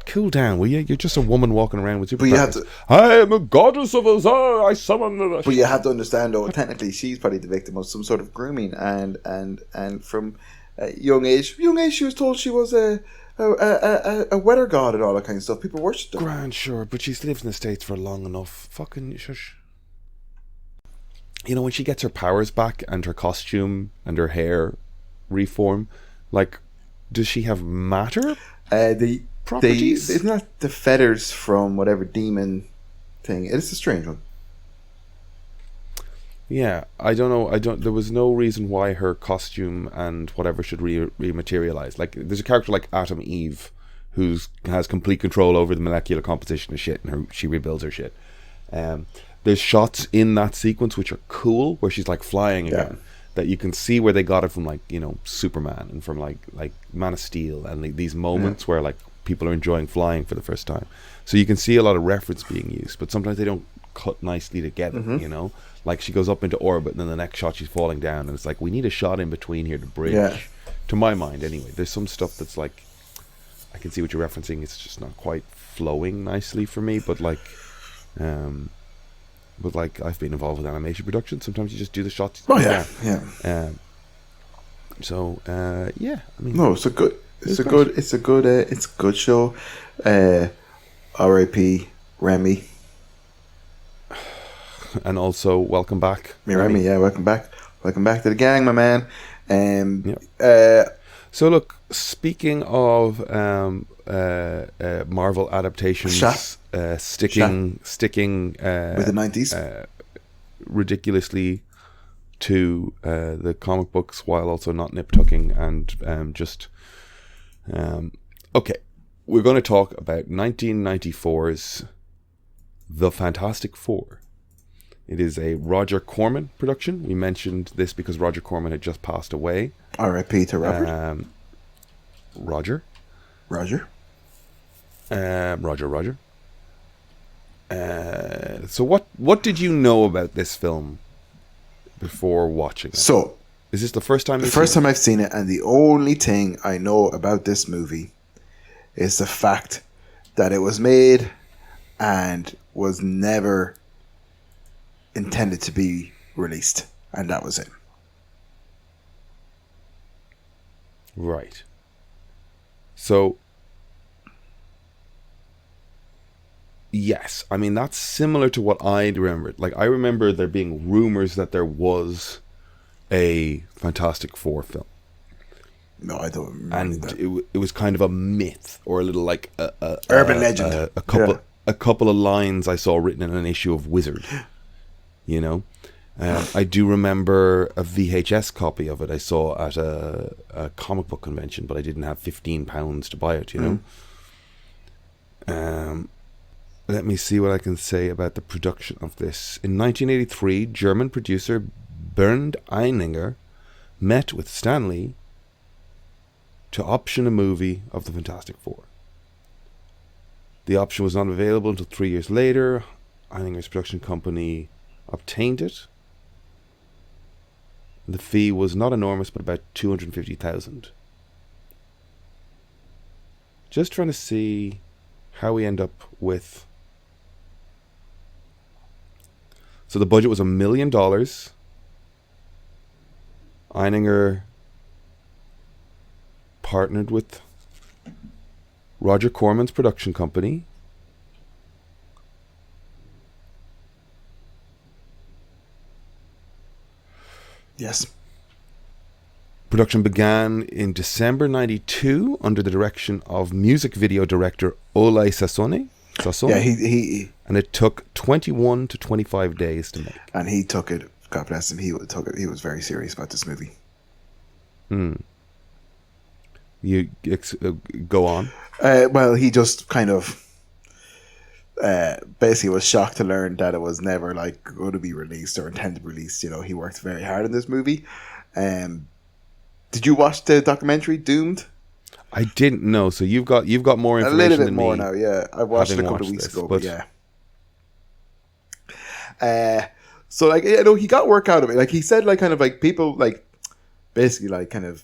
cool down, will you? You're just a woman walking around with But you have superpowers. I am a goddess of Azar. I summon the. But you have to understand, though, technically she's probably the victim of some sort of grooming, and from young age, she was told she was a weather god and all that kind of stuff. People worshipped her. Grand, sure, but she's lived in the States for long enough. Fucking shush. You know, when she gets her powers back and her costume and her hair reform, like, does she have matter? The Properties? isn't that the feathers from whatever demon thing? It's a strange one. Yeah, I don't know. There was no reason why her costume and whatever should rematerialize. Like, there's a character like Atom Eve, who has complete control over the molecular composition of shit, and she rebuilds her shit. There's shots in that sequence which are cool, where she's like flying again, that you can see where they got it from, like, you know, Superman and from like Man of Steel, and like these moments where like people are enjoying flying for the first time. So you can see a lot of reference being used, but sometimes they don't cut nicely together. You know, like she goes up into orbit, and then the next shot she's falling down, and it's like, we need a shot in between here to bridge. Yeah. To my mind, anyway, there's some stuff that's like, I can see what you're referencing. It's just not quite flowing nicely for me, but like, I've been involved with animation production. Sometimes you just do the shots. Oh yeah. Yeah. I mean, No, it's a good show. R.I.P. Remy. And also, welcome back, Remy. Yeah, welcome back to the gang, my man. So look, speaking of Marvel adaptations, sticking with the 90s, ridiculously to the comic books, while also not nip-tucking and just okay, we're going to talk about 1994's The Fantastic Four. It is a Roger Corman production. We mentioned this because Roger Corman had just passed away. R.I.P. to Robert. Roger. Roger. So what did you know about this film before watching it? So, is this the first time? I've seen it, and the only thing I know about this movie is the fact that it was made and was never intended to be released, and that was it. Right. So, yes, I mean, that's similar to what I'd remembered. Like, I remember there being rumors that there was a Fantastic Four film. No, I don't remember. And it was kind of a myth, or a little like urban legend. A couple of lines I saw written in an issue of Wizard. You know, I do remember a VHS copy of it I saw at a comic book convention, but I didn't have £15 to buy it. You know. Let me see what I can say about the production of this. In 1983, German producer Bernd Eininger met with Stan Lee to option a movie of the Fantastic Four. The option was not available until 3 years later. Eininger's production company obtained it. The fee was not enormous, but about $250,000. Just trying to see how we end up with. So the budget was $1 million. Eininger partnered with Roger Corman's production company. Yes. Production began in December 92 under the direction of music video director Ole Sassone. Yeah, he and it took 21 to 25 days to make. And he took it. God bless him. He took it. He was very serious about this movie. You go on. Well, he just kind of basically was shocked to learn that it was never like going to be released or intended to be released. You know, he worked very hard on this movie. Did you watch the documentary Doomed? I didn't know, so you've got more information. A little bit than more me, now. Yeah, I watched it a couple of weeks ago, but yeah. So like, you know, he got work out of it. Like he said, like kind of like people like basically like kind of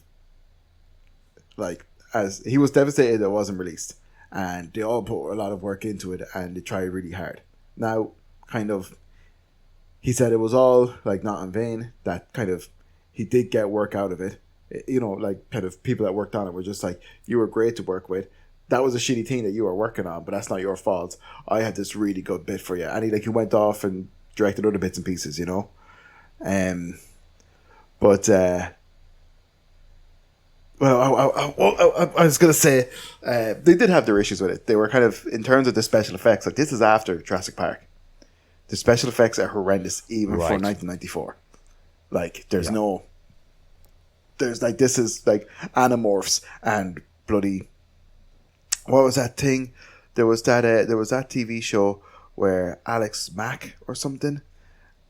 like as he was devastated it wasn't released, and they all put a lot of work into it, and they try really hard. Now, kind of, he said it was all like not in vain. That kind of, he did get work out of it. You know, like kind of people that worked on it were just like, you were great to work with. That was a shitty thing that you were working on, but that's not your fault. I had this really good bit for you. And he went off and directed other bits and pieces, you know. But I was gonna say they did have their issues with it. They were kind of, in terms of the special effects, like this is after Jurassic Park. The special effects are horrendous, even for 1994. Like there's like, this is like Animorphs and bloody, what was that thing? There was that TV show where Alex Mack or something,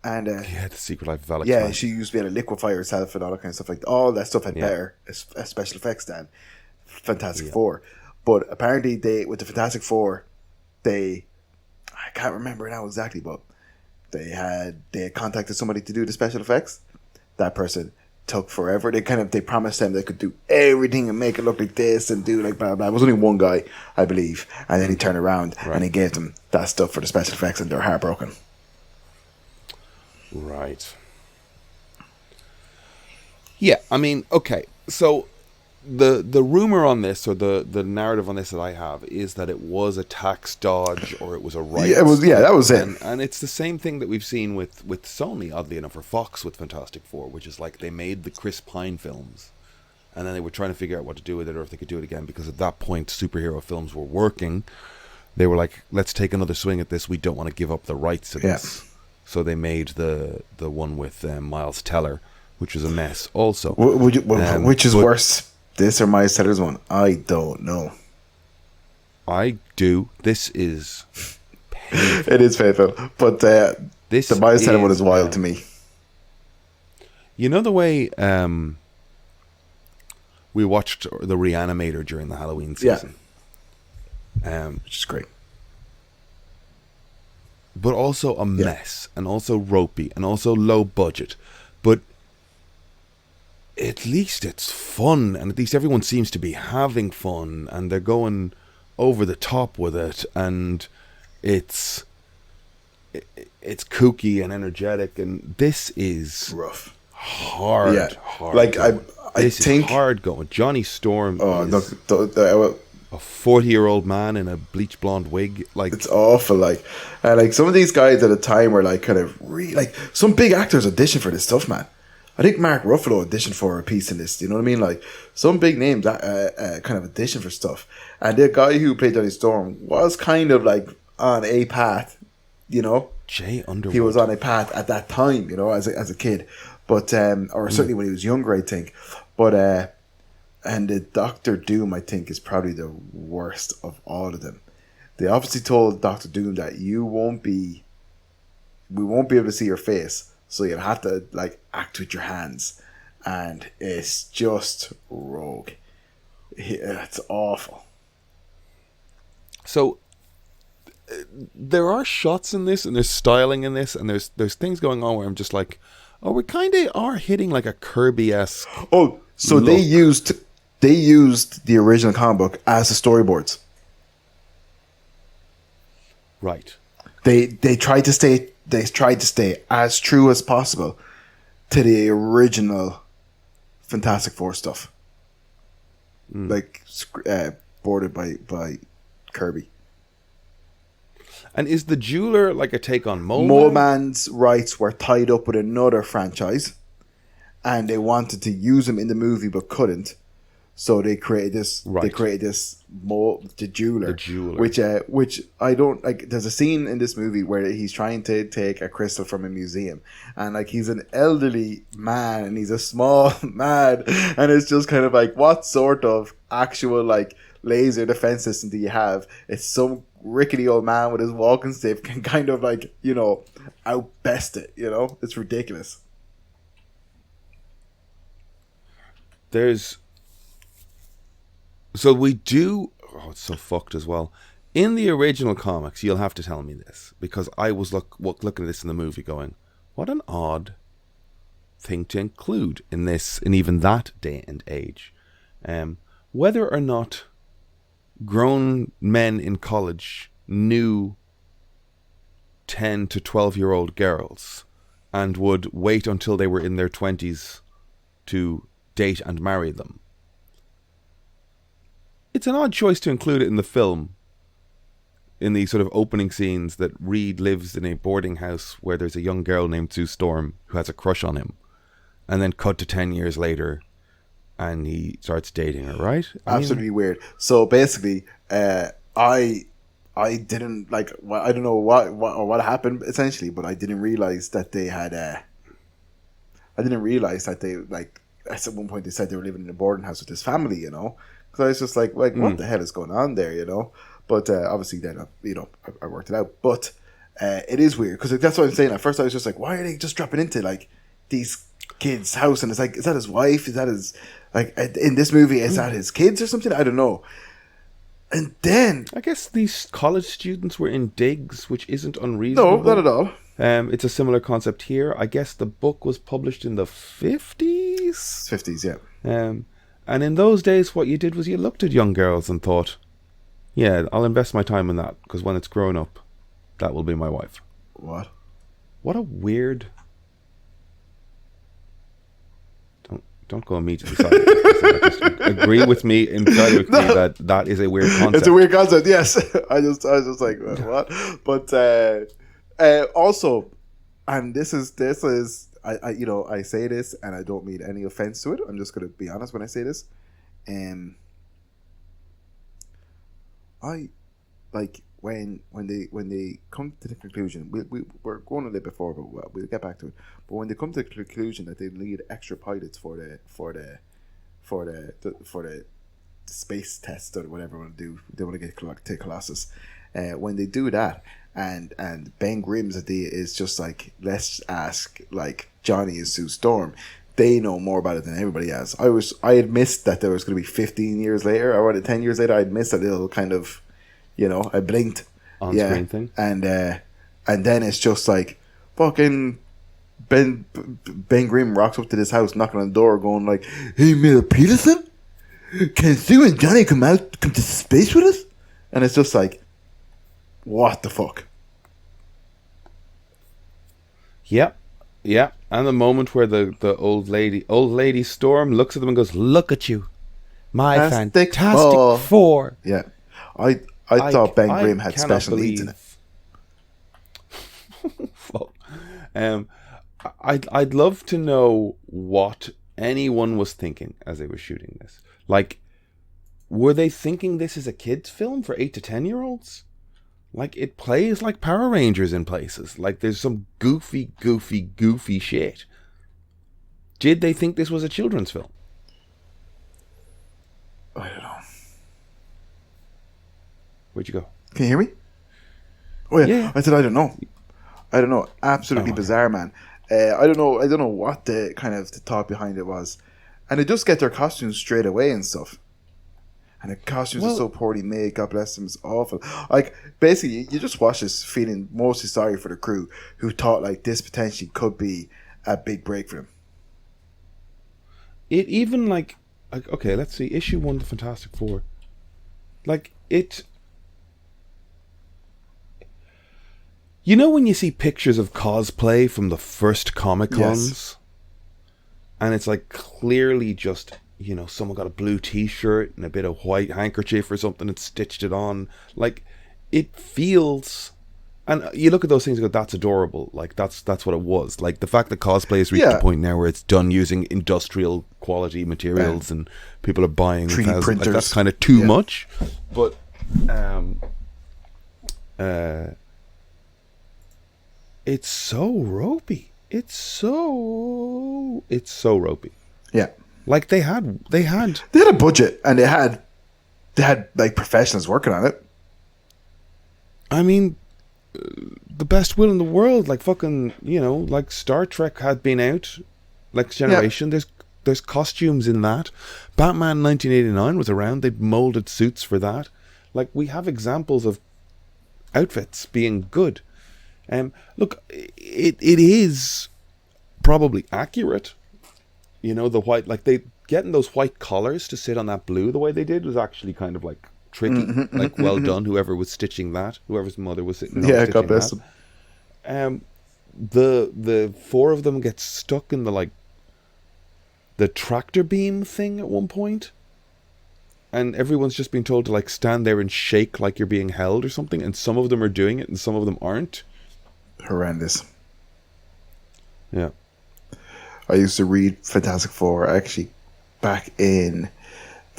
and The Secret Life of Alex. yeah, Mack. she used to be able to liquefy herself and all that kind of stuff. Like all that stuff had better special effects than Fantastic Four. But apparently, with the Fantastic Four, I can't remember now exactly, but they had contacted somebody to do the special effects. That person took forever. They promised them they could do everything and make it look like this and do like blah blah. It was only one guy, I believe, and then he turned around and he gave them that stuff for the special effects, and they're heartbroken. Right. Yeah, I mean, okay. So the rumor on this, or the narrative on this that I have, is that it was a tax dodge, or it was a right. Yeah, it was. Yeah, that was it. And it's the same thing that we've seen with Sony, oddly enough, or Fox with Fantastic Four, which is like they made the Chris Pine films, and then they were trying to figure out what to do with it, or if they could do it again, because at that point superhero films were working. They were like, let's take another swing at this. We don't want to give up the rights to this. So they made the one with Miles Teller, which was a mess also. Which is worse, this or Miles Teller's one? I don't know. I do. This is painful. It is painful. But the Miles Teller one is wild to me. You know the way we watched The Reanimator during the Halloween season? Which is great. But also a mess, and also ropey, and also low budget. But at least it's fun, and at least everyone seems to be having fun, and they're going over the top with it, and it's kooky and energetic, and this is rough, hard. Like going. I think hard going. Johnny Storm is a 40-year-old man in a bleach blonde wig. Like, it's awful. Like some of these guys at the time were like kind of like some big actors auditioned for this stuff, man. I think Mark Ruffalo auditioned for a piece in this. You know what I mean? Like some big names kind of auditioned for stuff. And the guy who played Johnny Storm was kind of like on a path, you know. Jay Underwood. He was on a path at that time, you know, as a kid, but or certainly when he was younger, I think. But and the Doctor Doom, I think, is probably the worst of all of them. They obviously told Doctor Doom that we won't be able to see your face, so you'll have to like act with your hands, and it's just rogue. It's awful. So there are shots in this, and there's styling in this, and there's things going on where I'm just like, oh, we kind of are hitting like a Kirby-esque. Oh, so look. They used the original comic book as the storyboards. Right. They tried to stay as true as possible to the original Fantastic Four stuff. Like bordered by Kirby. And is the jeweler like a take on Mole Man? Mole Man's rights were tied up with another franchise, and they wanted to use him in the movie but couldn't. So they created this. Right. They created this the jeweler. The jeweler. Which I don't like. There's a scene in this movie where he's trying to take a crystal from a museum, and like he's an elderly man and he's a small man, and it's just kind of like, what sort of actual like laser defense system do you have? It's some rickety old man with his walking stick can kind of like, you know, outbest it. You know, it's ridiculous. So we do. Oh, it's so fucked as well. In the original comics, you'll have to tell me this, because I was looking at this in the movie, going, "What an odd thing to include in this, in even that day and age." Whether or not grown men in college knew 10 to 12-year-old girls and would wait until they were in their 20s to date and marry them. It's an odd choice to include it in the film, in the sort of opening scenes, that Reed lives in a boarding house where there's a young girl named Sue Storm who has a crush on him, and then cut to 10 years later and he starts dating her, right? Absolutely weird. So basically, I didn't like. I don't know what happened essentially, but I didn't realize that they had. I didn't realize that they like. At one point, they said they were living in a boarding house with this family. You know, because I was just like, what the hell is going on there? You know, but obviously then I worked it out. But it is weird because that's what I'm saying. At first, I was just like, why are they just dropping into like these kids' house? And it's like, is that his wife? Is that his like in this movie? Is that his kids or something? I don't know. And then I guess these college students were in digs, which isn't unreasonable. no, not at all. It's a similar concept here. I guess the book was published in the 50s. 50s, yeah. And in those days, what you did was you looked at young girls and thought, yeah, I'll invest my time in that, because when it's grown up, that will be my wife. What? What a weird... Don't go immediately silent. Just agree with me entirely with me that that is a weird concept. It's a weird concept, yes. I was just like, what? But also, and this is I say this and I don't mean any offense to it. I'm just gonna be honest when I say this. I like when they come to the conclusion, we're going a little before, but we'll get back to it. But when they come to the conclusion that they need extra pilots for the space test or whatever they want to do, they want to get to Colossus. When they do that, and Ben Grimm's idea is just like, let's ask like Johnny and Sue Storm. They know more about it than everybody else. I had missed that there was going to be 15 years later, or 10 years later. I'd missed a little kind of, I blinked. On-screen thing. And then it's just like, fucking Ben Grimm rocks up to this house, knocking on the door, going like, "Hey, Miller Peterson, can Sue and Johnny come to space with us?" And it's just like, what the fuck? Yep. Yeah. And the moment where the old lady Storm looks at them and goes, "Look at you, my Fantastic fantastic four." Yeah. I thought Ben Grimm had special needs in it. Fuck. I'd love to know what anyone was thinking as they were shooting this. Like, were they thinking this is a kids' film for 8 to 10-year-olds? Like, it plays like Power Rangers in places. Like, there's some goofy shit. Did they think this was a children's film? I don't know. Where'd you go? Can you hear me? Oh yeah. Yeah. I said I don't know. Absolutely bizarre, man. I don't know what the kind of the thought behind it was, and they just get their costumes straight away and stuff. And the costumes are so poorly made. God bless them. It's awful. Like, basically, you just watch this feeling mostly sorry for the crew who thought like this potentially could be a big break for them. It even like okay, let's see. Issue 1, The Fantastic Four. Like, it. You know when you see pictures of cosplay from the first Comic-Cons? Yes. And it's like clearly just, someone got a blue t-shirt and a bit of white handkerchief or something and stitched it on. Like, it feels... And you look at those things and go, that's adorable. Like, that's what it was. Like, the fact that cosplay has reached a point now where it's done using industrial quality materials and people are buying 3D printers. Like, that's kind of too much. But, it's so ropey. It's so ropey. Yeah. Like, they had a budget and they had like professionals working on it. I mean, the best will in the world, like fucking, like Star Trek had been out, like Generation. Yeah. There's costumes in that. Batman 1989 was around. They molded suits for that. Like, we have examples of outfits being good. Look, it is probably accurate. The white, like, they getting those white collars to sit on that blue the way they did was actually kind of like tricky, like well done. Whoever was stitching that, whoever's mother was sitting. Yeah, stitching God bless that. them. The four of them get stuck in the tractor beam thing at one point, and everyone's just been told to like stand there and shake like you're being held or something, and some of them are doing it and some of them aren't. Horrendous. Yeah. I used to read Fantastic Four actually back in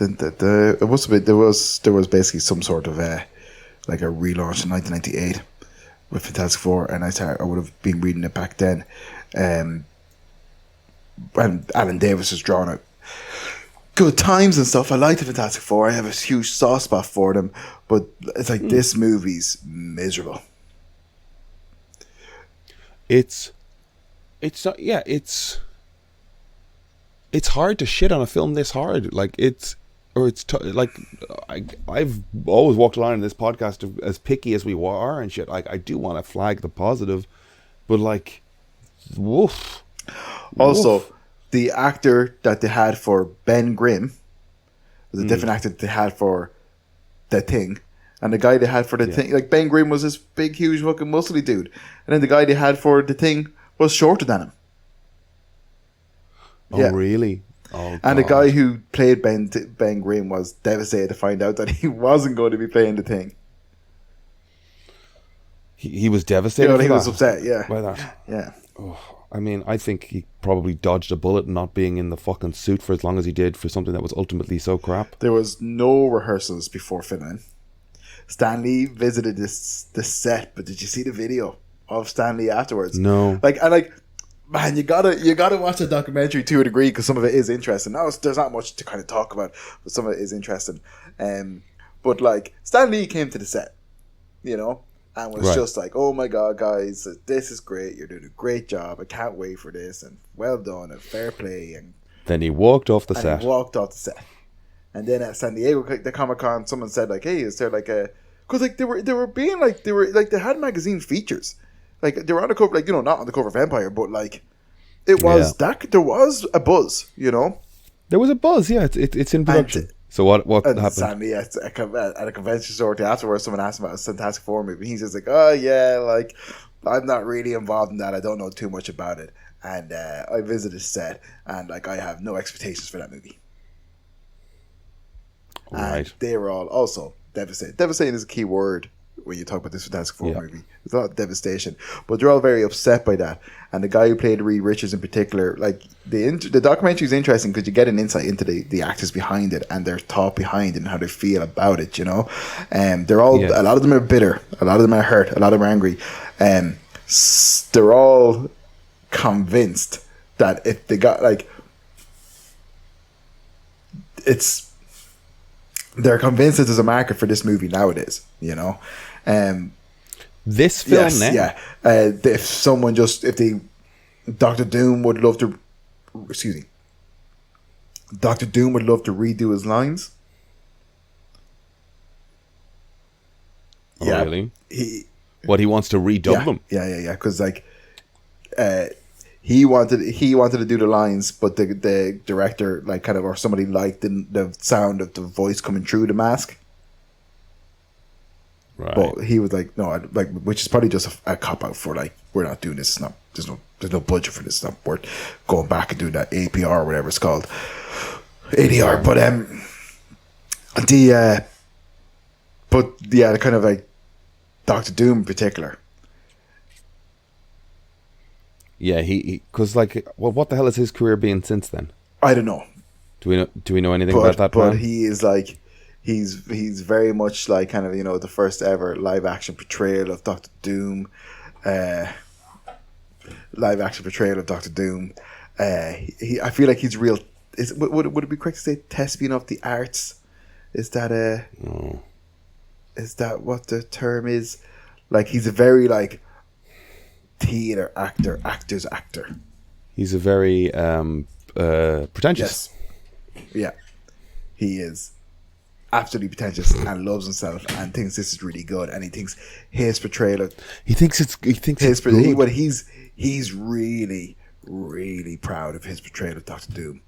it must have been there was basically some sort of like a relaunch in 1998 with Fantastic Four, and I would have been reading it back then, and Alan Davis was drawing it. Good times and stuff. I like the Fantastic Four. I have a huge soft spot for them, but it's like this movie's miserable. It's not. Yeah, it's hard to shit on a film this hard. Like I've always walked along in this podcast as picky as we are and shit. Like I do want to flag the positive, but like, woof. Also, Woof. the actor that they had for Ben Grimm was a different actor that they had for The Thing. And the guy they had for The Thing, like Ben Grimm was this big, huge, fucking muscly dude. And then the guy they had for The Thing was shorter than him. Oh, really? Oh, and the God. guy who played Ben Grimm was devastated to find out that he wasn't going to be playing The Thing. He was devastated. You know, for he was that? upset, yeah. By that. Yeah. I mean, I think he probably dodged a bullet not being in the fucking suit for as long as he did for something that was ultimately so crap. There was no rehearsals before filming. Stan Lee visited this set, but did you see the video of Stan Lee afterwards? No. Man, you gotta watch the documentary to a degree because some of it is interesting. Now there's not much to kind of talk about, but some of it is interesting. But like Stan Lee came to the set, you know, and was just like, "Oh my God, guys, this is great. You're doing a great job. I can't wait for this, and well done, and fair play." And then he walked off the and set. he walked off the set. And then at San Diego, the Comic-Con, someone said like, "Hey, is there like a?" Because like they had magazine features, like they were on the cover, like, you know, not on the cover of Empire, but like it was there was a buzz, you know. There was a buzz, yeah. It's in production. So what And happened? Sandy at a convention store afterwards, someone asked him about a Fantastic Four movie. He's just like, "Oh yeah, like I'm not really involved in that. I don't know too much about it." And I visited set, and like I have no expectations for that movie. Right. And they were all also devastated. Devastating is a key word when you talk about this Fantastic Four movie. There's a lot of devastation, but they're all very upset by that. And the guy who played Reed Richards in particular, like the documentary is interesting because you get an insight into the actors behind it and their thought behind it and how they feel about it. You know, they're all a lot of them are bitter, a lot of them are hurt, a lot of them are angry, they're all convinced that if they got like they're convinced that there's a market for this movie nowadays, you know. This film now? Yeah. Doctor Doom would love to redo his lines. Oh, Yeah. really? He wants to redub them? Yeah. Because like, he wanted to do the lines, but the director like kind of or somebody liked the sound of the voice coming through the mask. Right. But he was like, no, which is probably just a cop out for like, we're not doing this. It's not, there's no budget for this. It's not worth going back and doing that APR or whatever it's called, ADR. But the kind of like Doctor Doom in particular. Yeah, because like, well, what the hell has his career been since then? I don't know. Do we know anything about that? But man? he is like. He's very much like kind of, you know, the first ever live action portrayal of Doctor Doom. I feel like he's real. Would it be correct to say thespian of the arts? Is that No. Is that what the term is? Like he's a very like theater actor's actor. He's a very pretentious. Yes. Yeah, he is. Absolutely pretentious and loves himself and thinks this is really good, and he thinks his portrayal of He thinks it's good. He's really, really proud of his portrayal of Doctor Doom,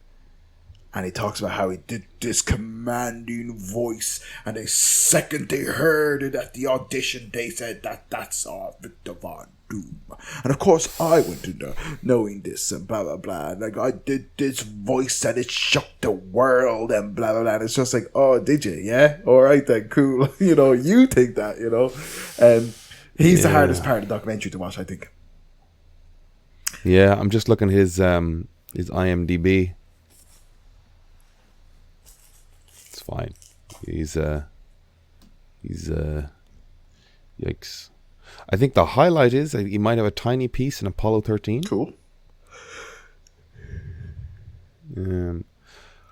And he talks about how he did this commanding voice, and the second they heard it at the audition, they said that's our Victor Von Doom. And of course, I went in there knowing this and blah blah blah. Like, I did this voice and it shook the world and blah blah blah. And it's just like, oh, did you? Yeah, all right then, cool. You know, you think that, you know. And he's the hardest part of the documentary to watch, I think. Yeah, I'm just looking at his IMDb. It's fine. He's yikes. I think the highlight is he might have a tiny piece in Apollo 13. Cool.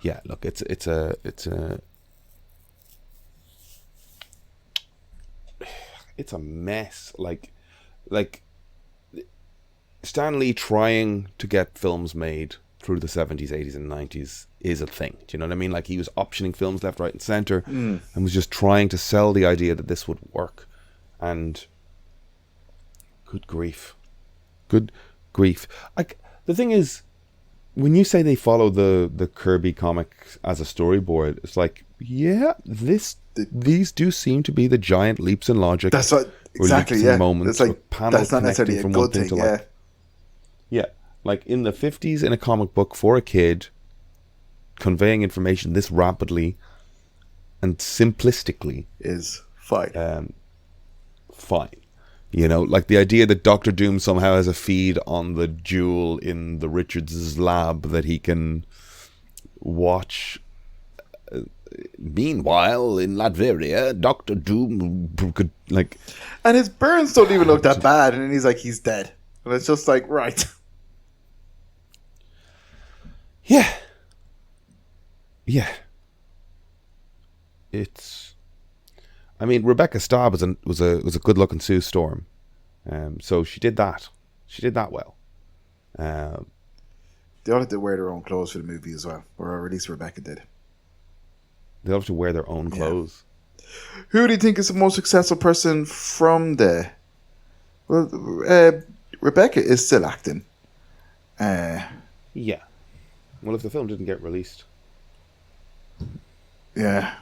Yeah, look, it's a mess. Like Stan Lee trying to get films made through the 70s, 80s, and 90s is a thing. Do you know what I mean? Like, he was optioning films left, right, and center, and was just trying to sell the idea that this would work. And good grief. Like, the thing is, when you say they follow the Kirby comic as a storyboard, it's like, yeah, these do seem to be the giant leaps in logic. That's what, exactly, yeah. Moments it's like, that's not necessarily a good thing, yeah. Like, yeah, like in the 50s in a comic book for a kid, conveying information this rapidly and simplistically is fine. Fine. You know, like the idea that Dr. Doom somehow has a feed on the jewel in the Richards' lab that he can watch. Meanwhile, in Latveria, Dr. Doom could, like... And his burns don't even look that bad, and then he's like, he's dead. And it's just like, right. Yeah. It's... I mean, Rebecca Staub was a good looking Sue Storm, so she did that. She did that well. They all had to wear their own clothes for the movie as well, or at least Rebecca did. They have to wear their own clothes. Yeah. Who do you think is the most successful person from the? Well, Rebecca is still acting. Yeah. Well, if the film didn't get released. Yeah.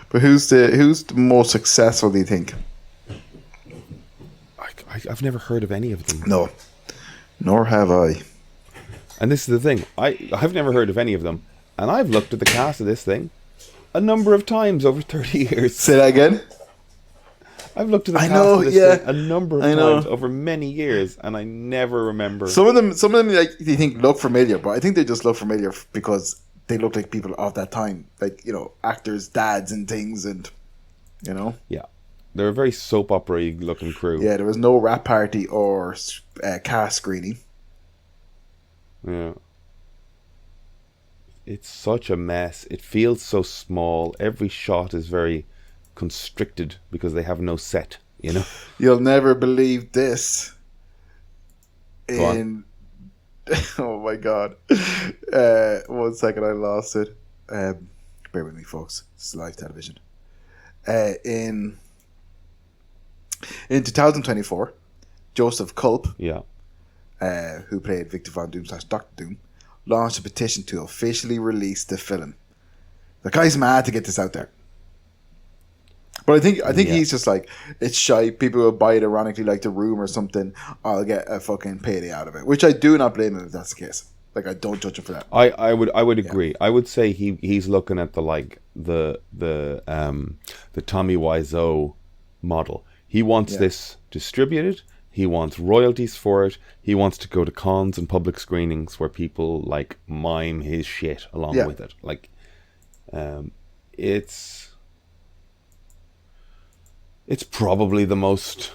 But who's the most successful, do you think? I've never heard of any of them. No. Nor have I. And this is the thing. I've never heard of any of them. And I've looked at the cast of this thing a number of times over 30 years. Say that again? I've looked at the cast of this thing a number of times over many years, and I never remember. Some of them, like, you think look familiar, but I think they just look familiar because they look like people of that time, like, you know, actors, dads, and things, and you know. Yeah, they're a very soap opera looking crew. Yeah, there was no rap party or cast screening. Yeah. It's such a mess. It feels so small. Every shot is very constricted because they have no set, you know. You'll never believe this. Oh my god. 1 second, I lost it. Bear with me, folks. This is live television. In 2024, Joseph Culp, who played Victor Von Doom / Dr. Doom, launched a petition to officially release the film. The guy's mad to get this out there. But I think he's just like, it's shy. People will buy it ironically, like The Room or something. I'll get a fucking payday out of it, which I do not blame him if that's the case. Like, I don't judge him for that. I would agree. I would say he's looking at the Tommy Wiseau model. He wants this distributed. He wants royalties for it. He wants to go to cons and public screenings where people like mime his shit along with it. Like, it's probably the most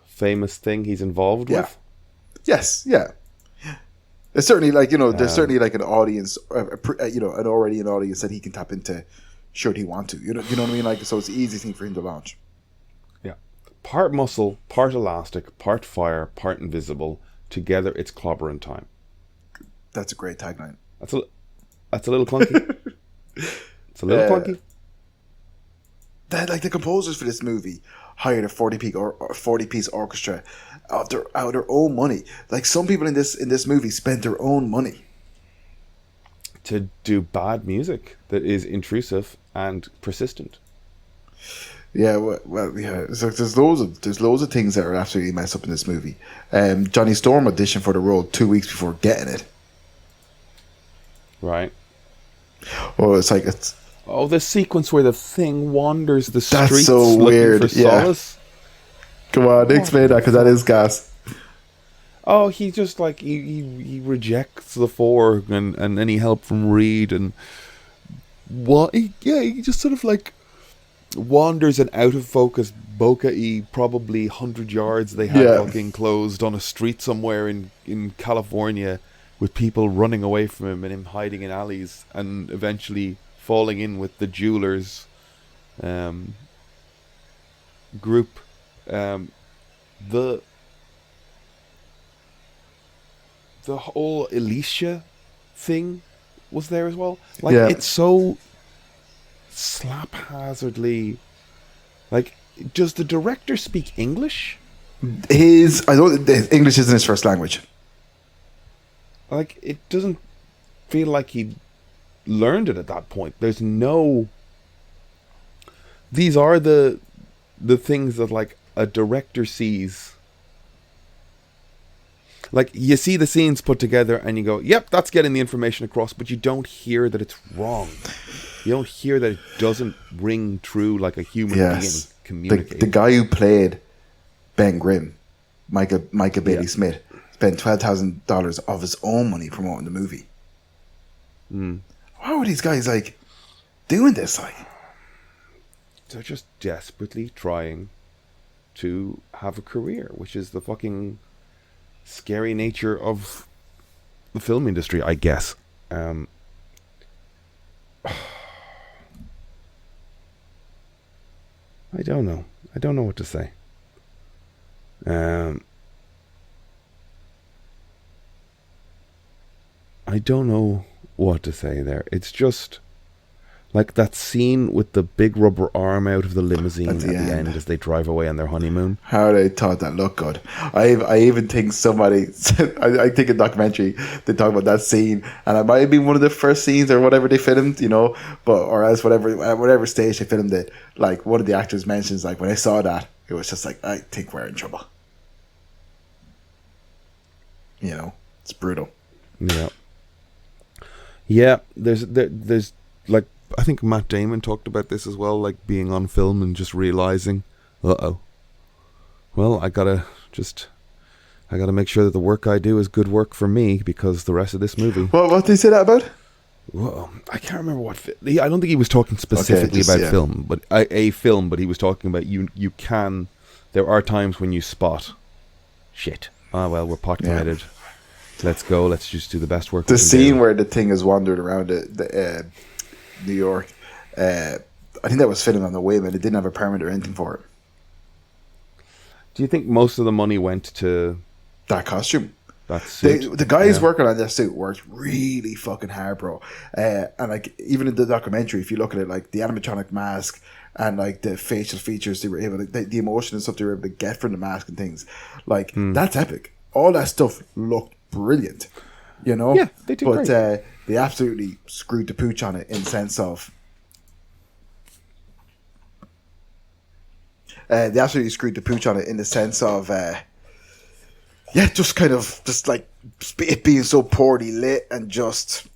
famous thing he's involved with. Yes, yeah. It's certainly like, you know, there's certainly like an audience, you know, an audience that he can tap into should he want to. You know what I mean? Like, so it's the easy thing for him to launch. Yeah. Part muscle, part elastic, part fire, part invisible. Together, it's clobbering time. That's a great tagline. That's a little clunky. It's a little clunky. That, like, the composers for this movie hired a 40-piece orchestra out of their own money. Like, some people in this movie spent their own money to do bad music that is intrusive and persistent. Yeah, well, yeah. So there's loads of things that are absolutely messed up in this movie. Johnny Storm auditioned for the role 2 weeks before getting it. Right. Oh, it's Oh, the sequence where the thing wanders the That's streets so looking weird, for yeah. solace. come on, explain that because that is gas. Oh, he just like he rejects the Four and any help from Reed and what? He just sort of like wanders an out of focus bokeh, probably 100 yards they had Yeah. fucking closed on a street somewhere in California with people running away from him and him hiding in alleys and eventually falling in with the jewelers group. The whole Alicia thing was there as well. Like, Yeah. it's so slap-hazardly. Like, does the director speak English? I don't. English isn't his first language. Like, it doesn't feel like he learned it at that point. There's no. These are the things that like a director sees. Like, you see the scenes put together and you go, yep, that's getting the information across, but you don't hear that it's wrong. You don't hear that it doesn't ring true like a human Yes. being communicating. The guy who played Ben Grimm, Michael Bailey Yeah. Smith, spent $12,000 of his own money promoting the movie. Why were these guys like doing this? Like, They're just desperately trying to have a career, which is the fucking scary nature of the film industry, I guess. I don't know. I don't know what to say. I don't know what to say there. It's just like that scene with the big rubber arm out of the limousine at the end as they drive away on their honeymoon. how they thought that looked good. I even think somebody, I think a documentary, they talk about that scene, and it might have been one of the first scenes or whatever they filmed, you know, but or else whatever stage they filmed it. Like one of the actors mentions, like when I saw that, it was just like, I think we're in trouble. You know, it's brutal. Yeah. Yeah, there's like, I think Matt Damon talked about this as well, like being on film and just realizing, well, I gotta make sure that the work I do is good work for me, because the rest of this movie. What did they say that about? Well, I can't remember what. I don't think he was talking specifically just, about yeah. film, but a film. But he was talking about you can. There are times when you spot shit. Ah, well, we're pot committed. Let's go. Let's just do the best work. The we can scene do. where the thing is wandered around New York, I think that was filmed on the whim, and it didn't have a permit or anything for it. Do you think most of the money went to That costume. that suit? The guys Yeah. working on that suit worked really fucking hard, bro. And like even in the documentary, if you look at it, like the animatronic mask and like the facial features they were able to, the emotion and stuff they were able to get from the mask and things, like that's epic. All that stuff looked brilliant, you know. Yeah, they did but great. they absolutely screwed the pooch on it in the sense of. They absolutely screwed the pooch on it in the sense of. Yeah, just kind of, just like it being so poorly lit and just,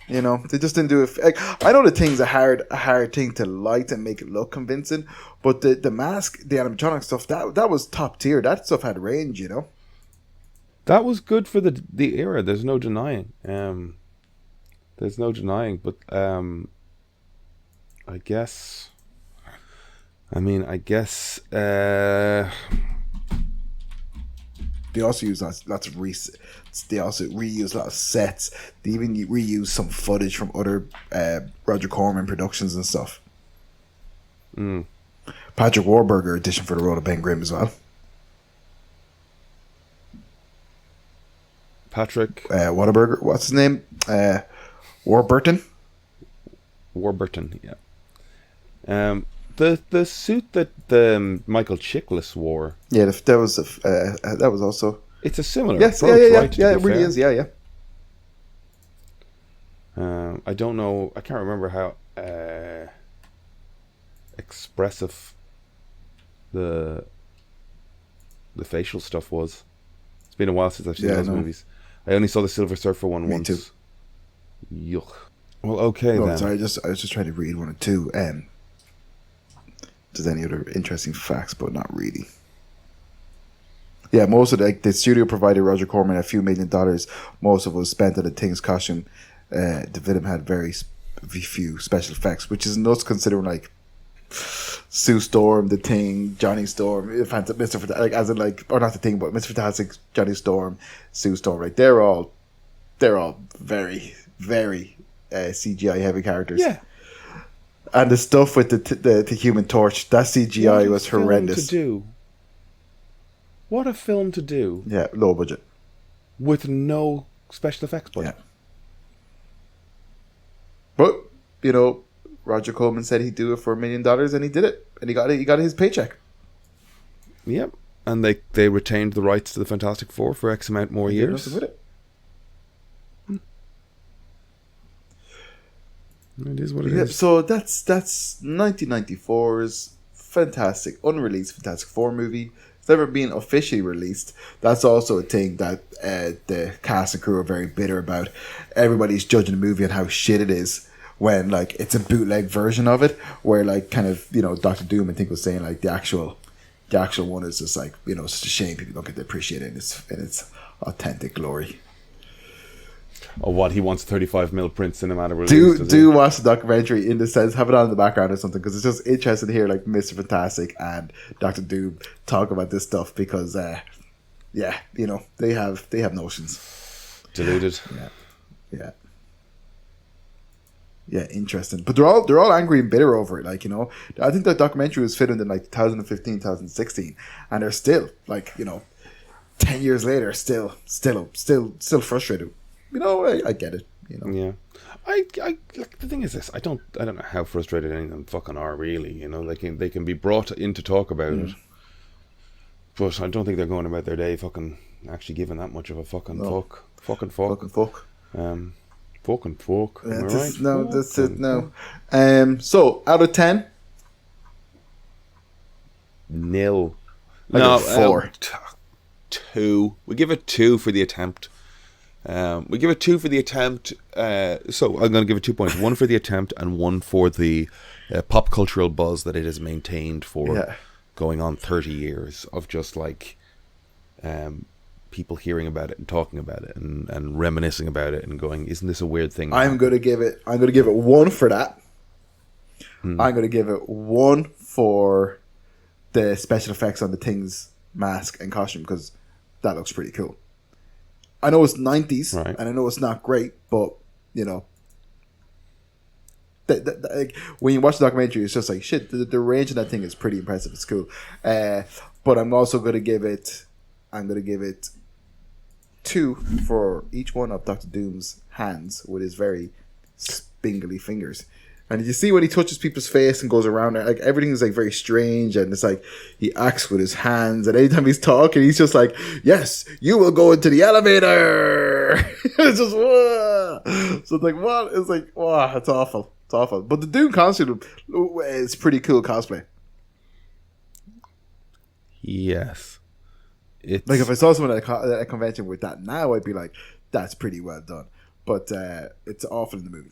you know, they just didn't do it. Like, I know the thing's a hard thing to light and make it look convincing, but the mask, the animatronic stuff, that was top tier. That stuff had range, you know. That was good for the era. There's no denying. There's no denying. But I guess. I guess. They also use lots of they also reuse a lot of sets. They even reuse some footage from other Roger Corman productions and stuff. Patrick Warburger auditioned for the role of Ben Grimm as well. Patrick Whataburger, what's his name? Warburton. Warburton, yeah. The suit that Michael Chiklis wore. Yeah, that was also. It's a similar Yes, approach, right? yeah. to It be really fair. is. Yeah. I don't know. I can't remember how expressive the facial stuff was. It's been a while since I've seen those movies. I only saw the Silver Surfer one once. Too. Yuck. Well, okay then. Sorry, I was just trying to read one or two. Does any other interesting facts, but not really. Yeah, most of the studio provided Roger Corman a few $1 million. Most of it was spent on the Thing's costume. The film had very few special effects, which is nuts considering like Sue Storm, the Thing, Johnny Storm, Mr. Fantastic, like as in like, or not the Thing, but Mr. Fantastic, Johnny Storm, Sue Storm. Like they're all very very CGI heavy characters. Yeah. And the stuff with the Human Torch, that CGI was horrendous. What a film to do. Yeah, low budget. With no special effects budget. Yeah. But, you know, Roger Corman said he'd do it for $1 million and he did it. And he got it. He got his paycheck. Yep. And they retained the rights to the Fantastic Four for X amount more years. With it. It is what it is. So that's 1994's fantastic, unreleased Fantastic Four movie. It's never been officially released. That's also a thing that the cast and crew are very bitter about. Everybody's judging the movie on how shit it is when like it's a bootleg version of it, where like kind of, you know, Dr. Doom I think was saying like the actual one is just like, you know, it's just a shame people don't get to appreciate it in its authentic glory. Oh, what, he wants 35mm print cinematic release? Do watch the documentary in the sense, have it on in the background or something, because it's just interesting to hear like Mr. Fantastic and Dr. Doom talk about this stuff because, yeah, you know, they have notions. Deluded. Yeah, interesting. But they're all angry and bitter over it. Like, you know, I think that documentary was filmed in like 2015, 2016, and they're still like, you know, 10 years later, still frustrated. You know, I get it. You know, yeah. I like, the thing is this. I don't know how frustrated any of them fucking are really. You know, they can be brought in to talk about it, but I don't think they're going about their day fucking actually giving that much of a fucking fuck. Fucking fuck. Fucking fuck. Yeah, Am I right? No, that's it. No. So out of 10, nil. I No, give it 4. 2. We give it 2 for the attempt. We give it 2 for the attempt. So I'm going to give it 2 points. 1 for the attempt and 1 for the pop cultural buzz that it has maintained for going on 30 years of just like people hearing about it and talking about it and reminiscing about it and going, isn't this a weird thing? I'm going to give it 1 for that. I'm going to give it 1 for the special effects on the Thing's mask and costume because that looks pretty cool. I know it's 90s, right, and I know it's not great, but, you know, like, when you watch the documentary, it's just like, shit, the range of that thing is pretty impressive. It's cool. But I'm also going to give it 2 for each one of Dr. Doom's hands with his very spingly fingers. And you see when he touches people's face and goes around there, like everything is like very strange, and it's like he acts with his hands, and anytime he's talking, he's just like, "Yes, you will go into the elevator." It's just whoa. So it's like what? It's like wow, it's awful. It's awful. But the Doom costume is pretty cool cosplay. Yes. It's Like if I saw someone at a convention with that now, I'd be like, "That's pretty well done." But it's awful in the movie.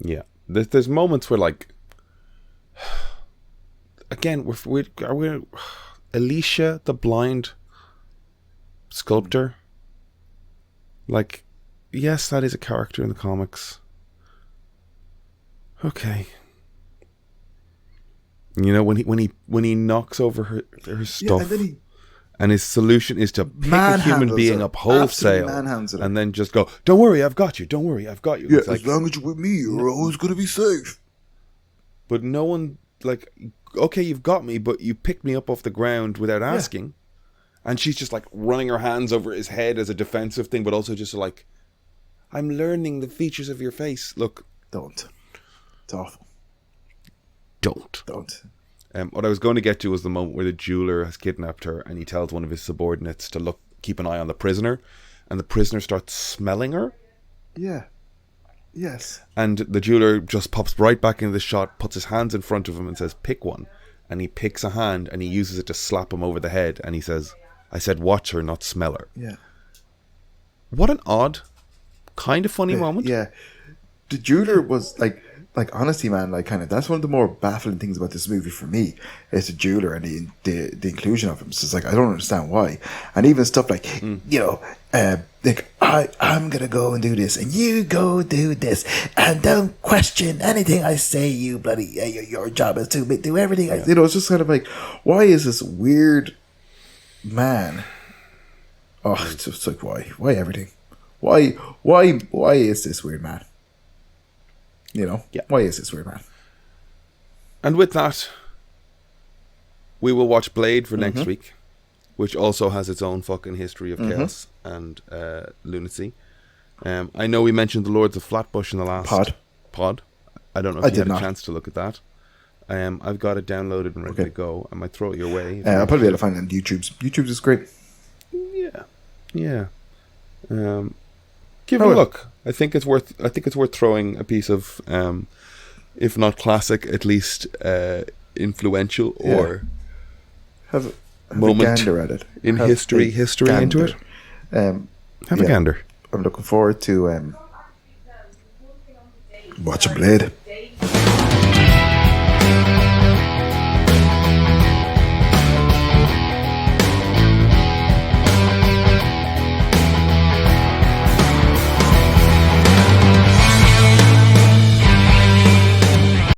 Yeah, there's moments where like, again, are we Alicia the blind sculptor? Like, yes, that is a character in the comics. Okay, you know when he knocks over her stuff, and then and his solution is to pick a human being up wholesale and then just go, "Don't worry, I've got you. Don't worry, I've got you." Yeah, it's like, as long as you're with me, you're always going to be safe. But no one, like, okay, you've got me, but you picked me up off the ground without asking. And she's just like running her hands over his head as a defensive thing, but also just like, I'm learning the features of your face. Look. Don't. It's awful. Don't. What I was going to get to was the moment where the jeweler has kidnapped her and he tells one of his subordinates to keep an eye on the prisoner, and the prisoner starts smelling her. Yeah. Yes. And the jeweler just pops right back into the shot, puts his hands in front of him and says, pick one. And he picks a hand and he uses it to slap him over the head. And he says, I said, watch her, not smell her. Yeah. What an odd, kind of funny moment. Yeah. The jeweler was like honestly, man, like kind of that's one of the more baffling things about this movie for me is the jeweler and the inclusion of him. So it's like I don't understand why, and even stuff like you know, like I'm gonna go and do this, and you go do this, and don't question anything I say. You bloody your job is to do everything. You know, it's just kind of like, why is this weird man? Oh, it's just like why everything? Why is this weird man? You know, why is this weird man? And with that, we will watch Blade for next week, which also has its own fucking history of chaos and lunacy. I know we mentioned the Lords of Flatbush in the last pod. I don't know if you had a chance to look at that. I've got it downloaded and ready to go. I might throw it your way. I'll probably be able to find it on YouTube. YouTube is great. Yeah. Give it a look. I think it's worth throwing a piece of, if not classic, at least influential or have a moment gander at it in history into it. Have a gander. I'm looking forward to watching Blade.